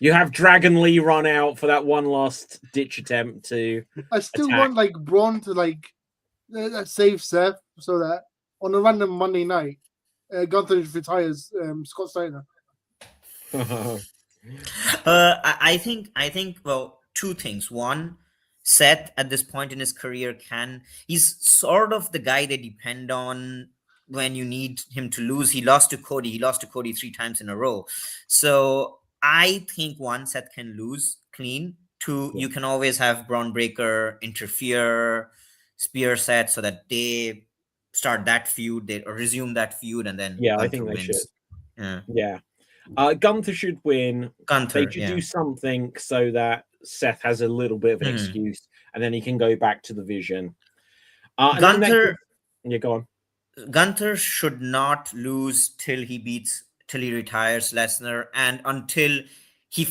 You have Dragon Lee run out for that one last ditch attempt to. I still attack. want like Braun to like save Seth so that on a random Monday night, Gunther retires Scott Steiner. I think well, two things. One, Seth at this point in his career he's sort of the guy they depend on when you need him to lose. He lost to Cody 3 times in a row. So I think one, Seth can lose clean. Two, you can always have Braun Breaker interfere, spear Seth so that they start that feud, they resume that feud, and then Yeah, Gunther I think they wins. should. Yeah. Gunther should win. Gunther, they should do something so that Seth has a little bit of an excuse, and then he can go back to the Vision. Gunther, go on. Gunther should not lose till he retires Lesnar, and until he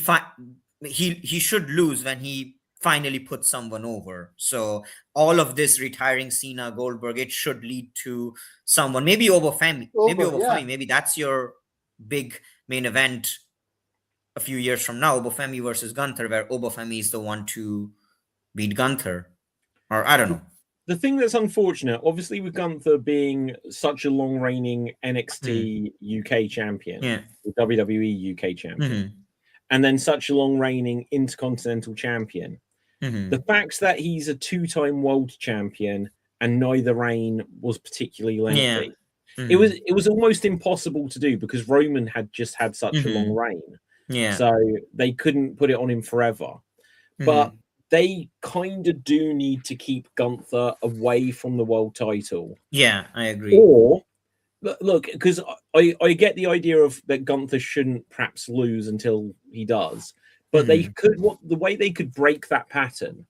should lose when he finally puts someone over. So all of this retiring Cena, Goldberg, it should lead to someone, maybe Obafemi. Maybe that's your big main event a few years from now, Obafemi versus Gunther, where Obafemi is the one to beat Gunther. Or I don't know. The thing that's unfortunate, obviously, with Gunther being such a long-reigning NXT UK champion, WWE UK champion, and then such a long-reigning Intercontinental champion, the fact that he's a two-time world champion and neither reign was particularly lengthy, it was almost impossible to do because Roman had just had such a long reign. Yeah. So they couldn't put it on him forever. But they kind of do need to keep Gunther away from the world title. Yeah, I agree. Or, look, because I get the idea of that Gunther shouldn't perhaps lose until he does. But they could, the way they could break that pattern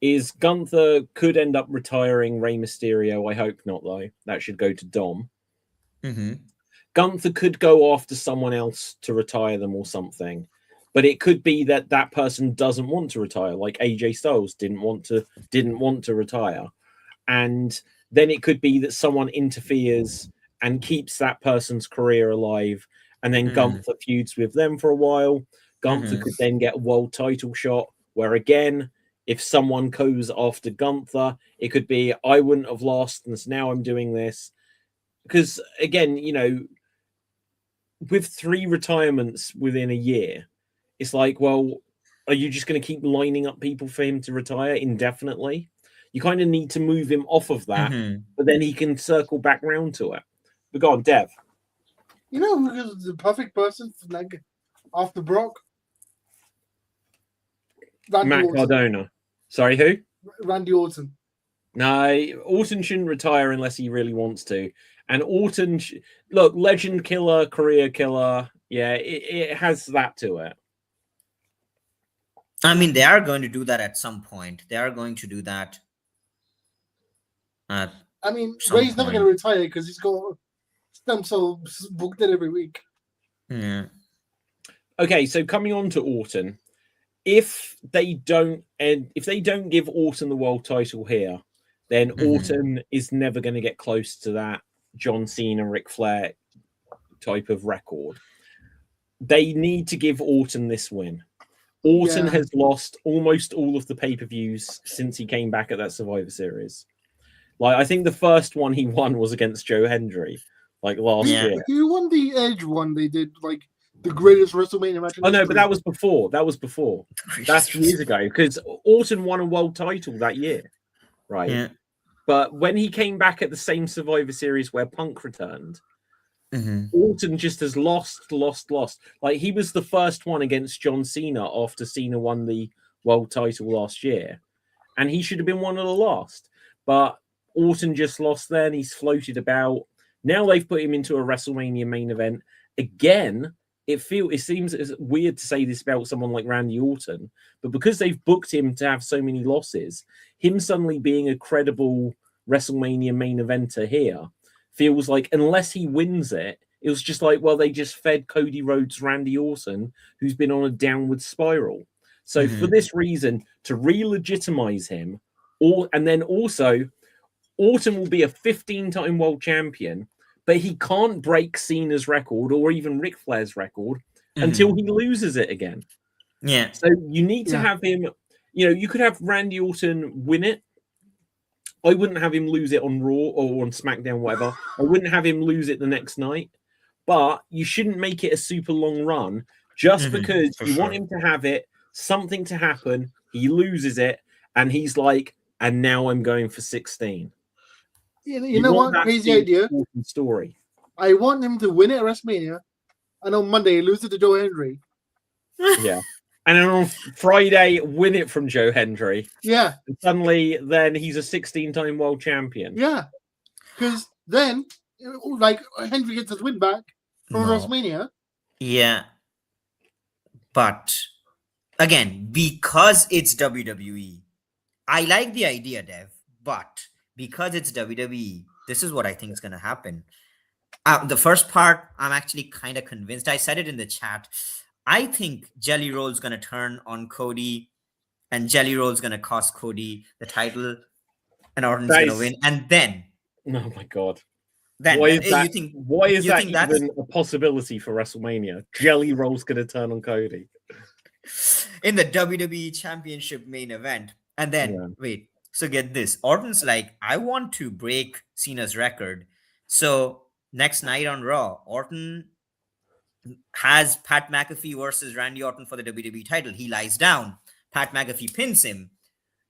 is Gunther could end up retiring Rey Mysterio. I hope not, though. That should go to Dom. Gunther could go after someone else to retire them or something. But it could be that that person doesn't want to retire, like AJ Styles didn't want to retire, and then it could be that someone interferes and keeps that person's career alive, and then Gunther feuds with them for a while. Gunther could then get a world title shot, where again, if someone goes after Gunther, it could be I wouldn't have lost, and so now I'm doing this. Because again, you know, with 3 retirements within a year. It's like, well, are you just going to keep lining up people for him to retire indefinitely? You kind of need to move him off of that, but then he can circle back round to it. But go on, Dev. You know who's the perfect person for like after Brock? Matt Cardona. Sorry, who? Randy Orton. No, Orton shouldn't retire unless he really wants to. And Orton, look, legend killer, career killer. Yeah, it has that to it. I mean, they are going to do that at some point. They are going to do that. I mean, Ray's never going to retire because he's got Stem Cell booked it every week. Yeah. Okay, so coming on to Orton, if they don't give Orton the world title here, then Orton is never going to get close to that John Cena, Ric Flair type of record. They need to give Orton this win. Orton has lost almost all of the pay-per-views since he came back at that Survivor Series. Like, I think the first one he won was against Joe Hendry, like last year. He won the Edge one. They did like the greatest WrestleMania match. Oh no, but that was before. That's years ago, because Orton won a world title that year, right? Yeah. But when he came back at the same Survivor Series where Punk returned, Orton just has lost. Like, he was the first one against John Cena after Cena won the world title last year, and he should have been one of the last. But Orton just lost then. He's floated about. Now they've put him into a WrestleMania main event again. It seems it's weird to say this about someone like Randy Orton, but because they've booked him to have so many losses, him suddenly being a credible WrestleMania main eventer here feels like, unless he wins it, it was just like, well, they just fed Cody Rhodes Randy Orton, who's been on a downward spiral. So for this reason, to re-legitimize him, and then also, Orton will be a 15-time world champion, but he can't break Cena's record or even Ric Flair's record until he loses it again. Yeah. So you need to have him, you could have Randy Orton win it. I wouldn't have him lose it on Raw or on SmackDown, whatever. I wouldn't have him lose it the next night. But you shouldn't make it a super long run just because you want him to have it, something to happen, he loses it, and he's like, and now I'm going for 16. You know what? Crazy idea. Story. I want him to win it at WrestleMania, and on Monday lose it to Joe Hendry. Yeah. And then on Friday, win it from Joe Hendry. Yeah. And suddenly, then he's a 16-time world champion. Yeah. Because then, like, Hendry gets his win back from WrestleMania. Yeah. But, again, because it's WWE, I like the idea, Dev, but because it's WWE, this is what I think is going to happen. The first part, I'm actually kind of convinced. I said it in the chat. I think Jelly Roll's going to turn on Cody, and Jelly Roll's going to cost Cody the title, and Orton's going to win. And then... Oh, my God. Then, why is that think even a possibility for WrestleMania? Jelly Roll's going to turn on Cody. In the WWE Championship main event. And then, wait, so get this. Orton's like, I want to break Cena's record. So next night on Raw, Orton has Pat McAfee versus Randy Orton for the WWE title. He lies down. Pat McAfee pins him.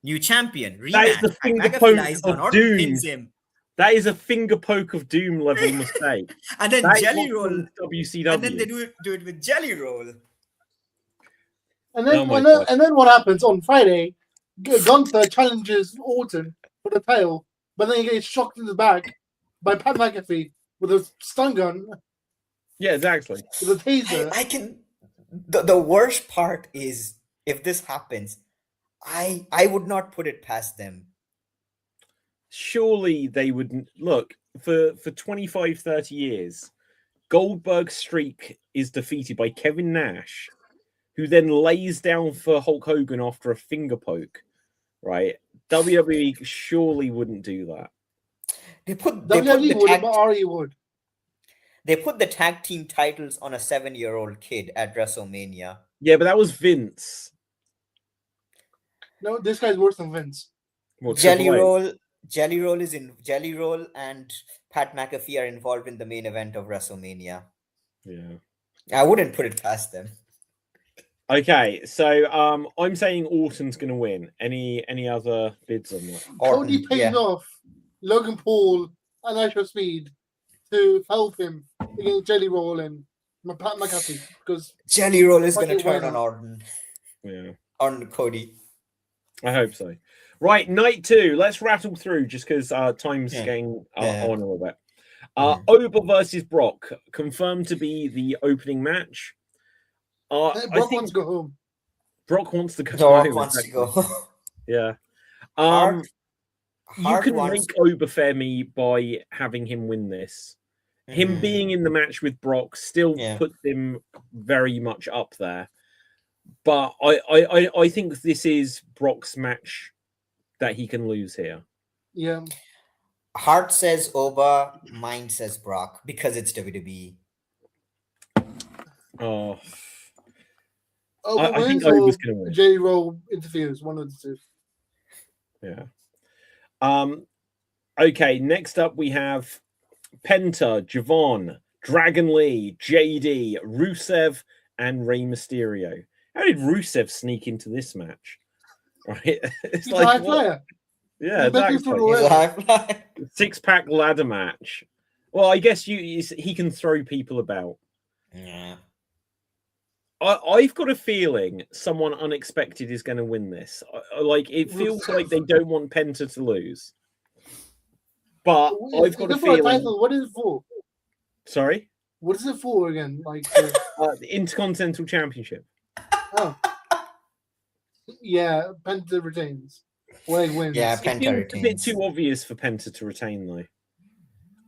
New champion. Rematch. That is the finger poke of Orton doom. Pins him. That is a finger poke of doom level mistake. And then that Jelly Roll. WCW. And then they do it with Jelly Roll. And then what happens on Friday? Gunther challenges Orton for the title, but then he gets shocked in the back by Pat McAfee with a stun gun. Yeah, exactly. With a taser. I can. The worst part is, if this happens, I would not put it past them. Surely they wouldn't. Look, for 25, 30 years, Goldberg's streak is defeated by Kevin Nash, who then lays down for Hulk Hogan after a finger poke. Right? WWE surely wouldn't do that. They put the tag team titles on a 7-year-old kid at WrestleMania. Yeah, but that was Vince. No, this guy's worse than Vince. Jelly Roll and Pat McAfee are involved in the main event of WrestleMania. Yeah. I wouldn't put it past them. Okay, so I'm saying Orton's going to win. Any other bids on that? Cody paid off Logan Paul and Nitro Speed to help him against Jelly Roll and Pat McAfee, because Jelly Roll is going to turn on Orton. Yeah. On Cody. I hope so. Right, night 2. Let's rattle through just because time's getting on a little bit. Oba versus Brock, confirmed to be the opening match. Brock wants to go home. Brock wants to go home. Brock wants to go. Yeah. Hart you can make Oba fair me by having him win this. him being in the match with Brock still Yeah. puts him very much up there. But I think this is Brock's match that he can lose here. Yeah. Heart says Oba, mind says Brock because it's WWE. Oh, Oba I think wins Oba's or going to win. J Roll interferes. One of the two. Yeah. Okay, next up we have Penta, Javon, Dragon Lee, JD, Rusev, and Rey Mysterio. How did Rusev sneak into this match? Right, it's He's like a high what? player. Yeah, He's been exactly. through He's a high flyer. 6-pack ladder match. Well, I guess he can throw people about. Yeah. I've got a feeling someone unexpected is going to win this. Like it feels like they don't want Penta to lose, but I've got a for a feeling. title. What is it for? Sorry, What is it for again? Like, the Intercontinental Championship. oh, yeah, Penta retains. Way wins. Yeah, It Penta feels a bit retains. too obvious for Penta to retain, though.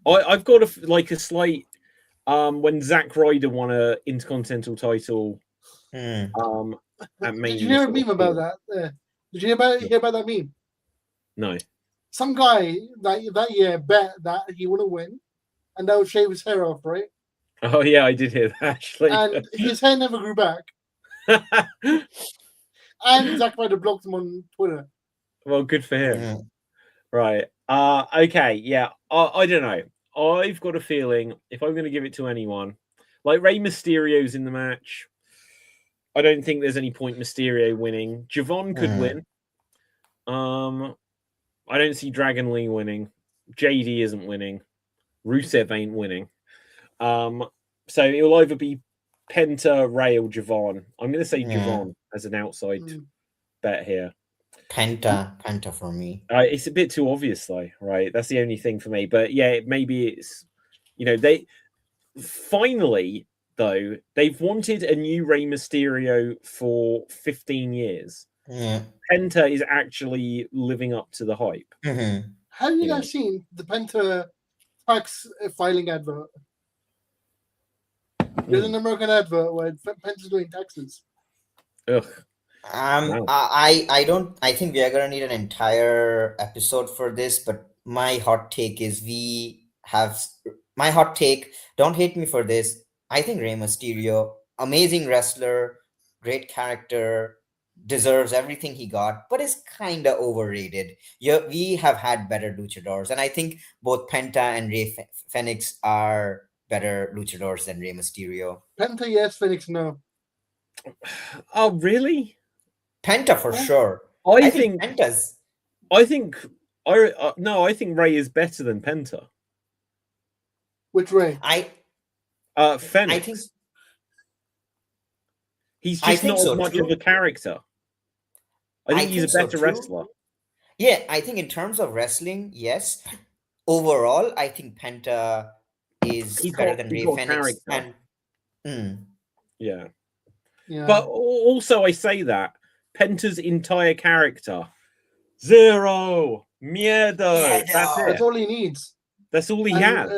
I've got a slight. When Zack Ryder won a Intercontinental title, at Mania. Did you hear a meme about that? Did you hear about that meme? No. Some guy that year bet that he wouldn't win, and that would shave his hair off, right? Oh yeah, I did hear that actually. And his hair never grew back. And Zack Ryder blocked him on Twitter. Well, good for him. Yeah. Right. Okay. Yeah. I don't know. I've got a feeling if I'm going to give it to anyone, like Rey Mysterio's in the match, I don't think there's any point Mysterio winning. Javon could win. I don't see Dragon Lee winning. JD isn't winning. Rusev ain't winning. So it will either be Penta, Ray, or Javon. I'm going to say Javon as an outside bet here. Penta for me. It's a bit too obvious, though, right? That's the only thing for me. But yeah, maybe it's, they finally, though, they've wanted a new Rey Mysterio for 15 years. Yeah. Penta is actually living up to the hype. Mm-hmm. Have you guys seen the Penta tax filing advert? There's an American advert where Penta's doing taxes. Ugh. Wow. I think we are gonna need an entire episode for this, but my hot take is don't hate me for this. I think Rey Mysterio, amazing wrestler, great character, deserves everything he got, but is kind of overrated. We have had better luchadors, and I think both Penta and Rey Fenix are better luchadors than Rey Mysterio. Penta, yes. Phoenix, no. Oh, really? Penta for sure. I think Penta's. I think Ray is better than Penta. Which Ray? Fenix. I think he's just not so, as much too. of a character. I think he's a better wrestler. Yeah, I think in terms of wrestling, yes. Overall, I think Penta is better than Rey Fenix. Yeah. Yeah. But also, I say that Penta's entire character, zero, miedo. That's it. That's all he needs. That's all he has.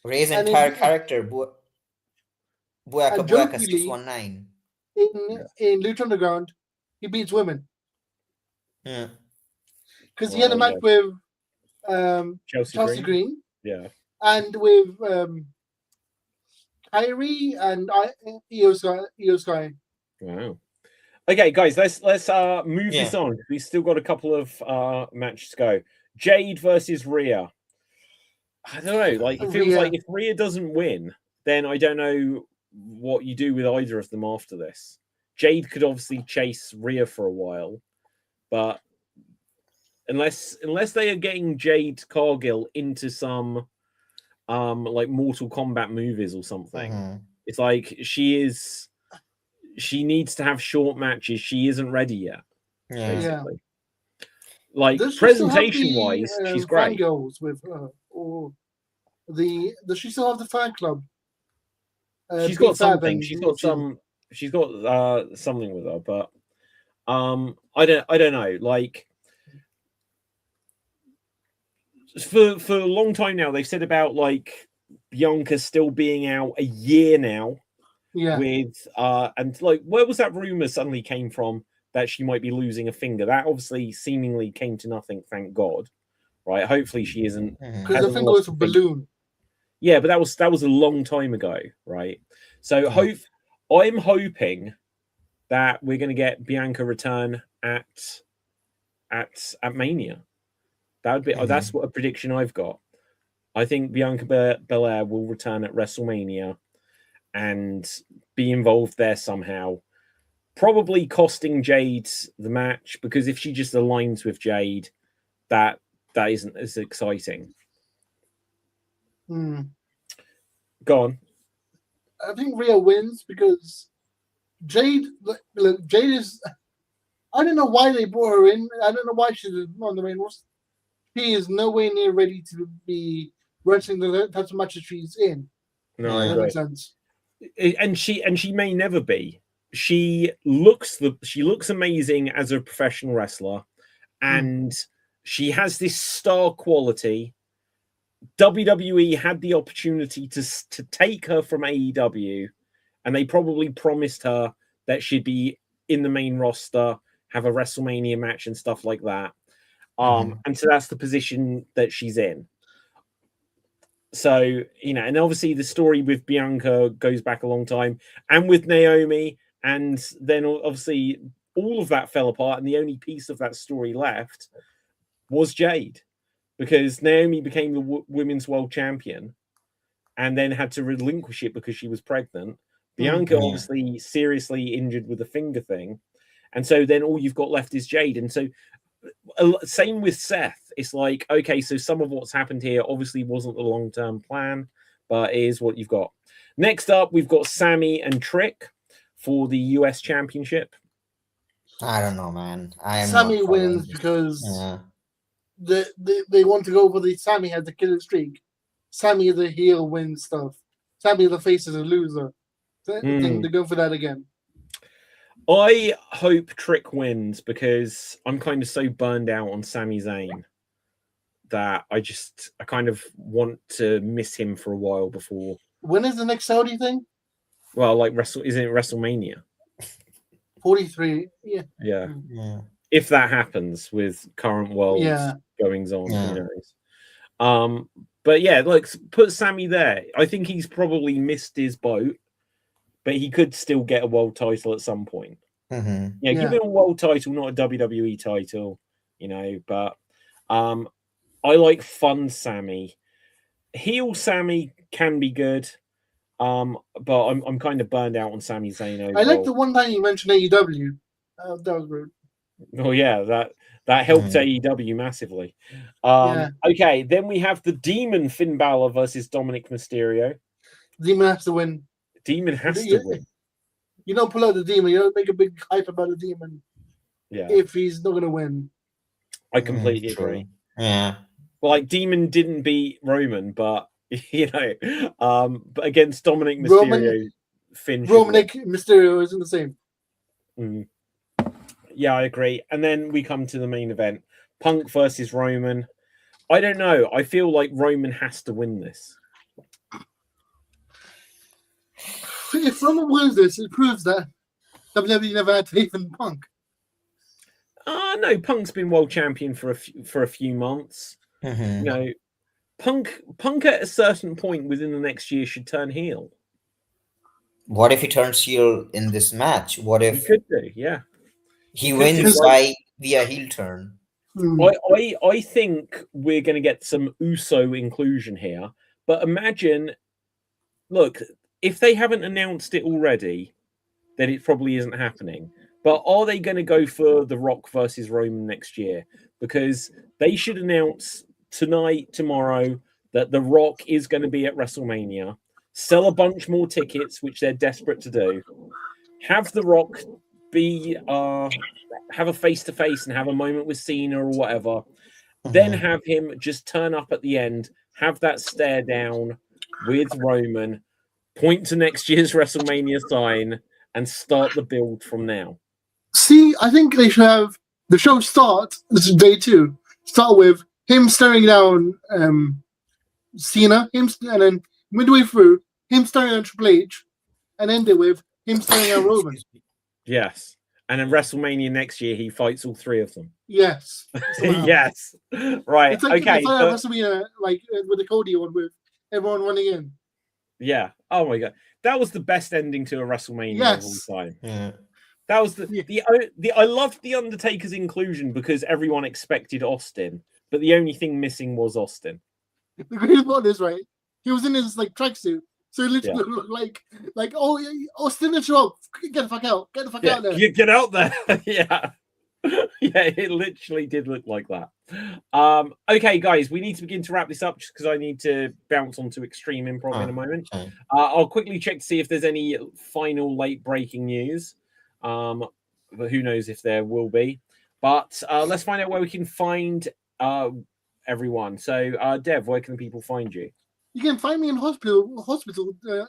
Rey's entire character, Buaka jokingly, 619. In Lucha Underground, he beats women. Yeah. Because he had a match with Chelsea Green. Yeah. And with Kyrie and Io Sky. Wow. Okay, guys, let's move this on. We've still got a couple of matches to go. Jade versus Rhea. I don't know. Like, it feels like if Rhea doesn't win, then I don't know what you do with either of them after this. Jade could obviously chase Rhea for a while, but unless they are getting Jade Cargill into some like Mortal Kombat movies or something, it's like she needs to have short matches. She isn't ready yet. Basically. Like presentation wise, she's great. Girls with or does she still have the fan club? She's got something. She's got something with her, but I don't know. Like for a long time now, they've said about like Bianca still being out a year now. Yeah. With and like, where was that rumor suddenly came from that she might be losing a finger? That obviously seemingly came to nothing, thank God. Right? Hopefully she isn't. Because the hasn't finger lost was a a finger. balloon. Yeah, but that was a long time ago, right? So I'm hoping that we're going to get Bianca return at Mania. That would be that's what a prediction I've got. I think Bianca Belair will return at WrestleMania and be involved there somehow. Probably costing Jade the match, because if she just aligns with Jade, that isn't as exciting. Hmm. Go on. I think Rhea wins because Jade. Look, Jade is. I don't know why they brought her in. I don't know why she's on the main roster. She is nowhere near ready to be wrestling the types of matches she's in. No, I that agree. makes sense. And she may never be. She looks amazing as a professional wrestler, and she has this star quality. WWE had the opportunity to take her from AEW, and they probably promised her that she'd be in the main roster, have a WrestleMania match and stuff like that. And so that's the position that she's in. So, and obviously the story with Bianca goes back a long time, and with Naomi, and then obviously all of that fell apart, and the only piece of that story left was Jade, because Naomi became the women's world champion and then had to relinquish it because she was pregnant. Bianca obviously seriously injured with the finger thing, and so then all you've got left is Jade. And so same with Seth. It's like, okay, so some of what's happened here obviously wasn't the long-term plan, but it is what you've got. Next up, we've got Sammy and Trick for the US Championship. I don't know, man. Sammy wins because they want to go for the Sammy has the killer streak. Sammy is a heel wins stuff. Sammy the face is a loser. They go for that again. I hope Trick wins because I'm kind of so burned out on Sami Zayn that I kind of want to miss him for a while before. When is the next Saudi thing? Well, like isn't it WrestleMania? 43. Yeah. Yeah. If that happens with current world goings on, who knows? But yeah, like put Sammy there. I think he's probably missed his boat, but he could still get a world title at some point. Give him a world title, not a WWE title, but I like fun Sammy. Heel Sammy can be good, but I'm kind of burned out on Sami Zayn overall. I like the one time you mentioned AEW. That was rude. Oh yeah, that helped AEW massively. Okay, then we have the Demon Finn Balor versus Dominic Mysterio. Demon has to win. Demon has to win. You don't pull out the Demon. You don't make a big hype about the Demon. Yeah. If he's not going to win. I completely agree. Yeah. Like Demon didn't beat Roman, but but against Dominic Mysterio, Finn. Mysterio isn't the same. Yeah, I agree. And then we come to the main event: Punk versus Roman. I don't know. I feel like Roman has to win this. If someone wins this, it proves that WWE never had faith in Punk. No, Punk's been world champion for a few months. Punk at a certain point within the next year should turn heel. What if he turns heel in this match? What if he could do? Yeah, he wins via heel turn. I think we're going to get some Uso inclusion here, but imagine, look, if they haven't announced it already, then it probably isn't happening. But are they going to go for The Rock versus Roman next year? Because they should announce tonight, tomorrow, that The Rock is going to be at WrestleMania, sell a bunch more tickets, which they're desperate to do, have The Rock be have a face-to-face and have a moment with Cena or whatever, then have him just turn up at the end, have that stare down with Roman, point to next year's WrestleMania sign, and start the build from now. See, I think they should have the show start. This is day 2. Start with him staring down Cena, and then midway through, him staring at Triple H, and end it with him staring at Roman. Yes. And then WrestleMania next year, he fights all three of them. Yes. somehow. Yes. Right. It's like Okay. the fight at WrestleMania, like with the Cody one with everyone running in. Yeah. Oh my god, that was the best ending to a WrestleMania Yes. of all time. Yeah. That was the I loved the Undertaker's inclusion because everyone expected Austin, but the only thing missing was Austin. The greatest part is right. He was in his like tracksuit, so he literally looked like oh Austin and show up. Get the fuck out. Get the fuck out there. Get out there. Yeah. Yeah, it literally did look like that. Okay, guys, we need to begin to wrap this up just because I need to bounce onto Extreme Improv in a moment. Okay. I'll quickly check to see if there's any final late breaking news. But who knows if there will be. But let's find out where we can find everyone. So, Dev, where can people find you? You can find me in hospital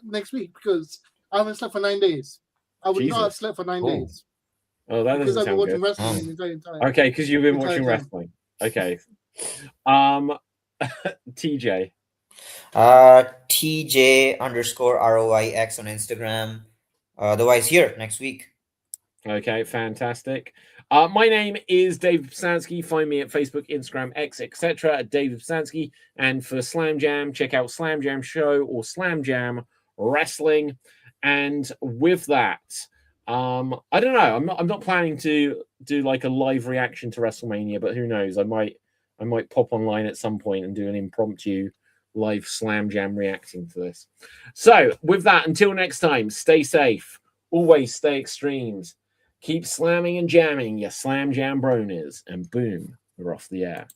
next week because I haven't slept for 9 days. I would not have slept for 9 days. Oh, that Because doesn't I've been sound watching good. wrestling the entire time. Okay, because you've been The entire watching time. wrestling. Okay. TJ. TJ_ROYX on Instagram. Otherwise, here next week. Okay, fantastic. My name is David Psansky. Find me at Facebook, Instagram, X, etc. at David Psansky. And for Slam Jam, check out Slam Jam Show or Slam Jam Wrestling. And with that, I don't know. I'm not planning to do like a live reaction to WrestleMania, but who knows? I might pop online at some point and do an impromptu live Slam Jam reacting to this. So with that, until next time, stay safe. Always stay extremes. Keep slamming and jamming, you Slam Jam bronies, and boom, we're off the air.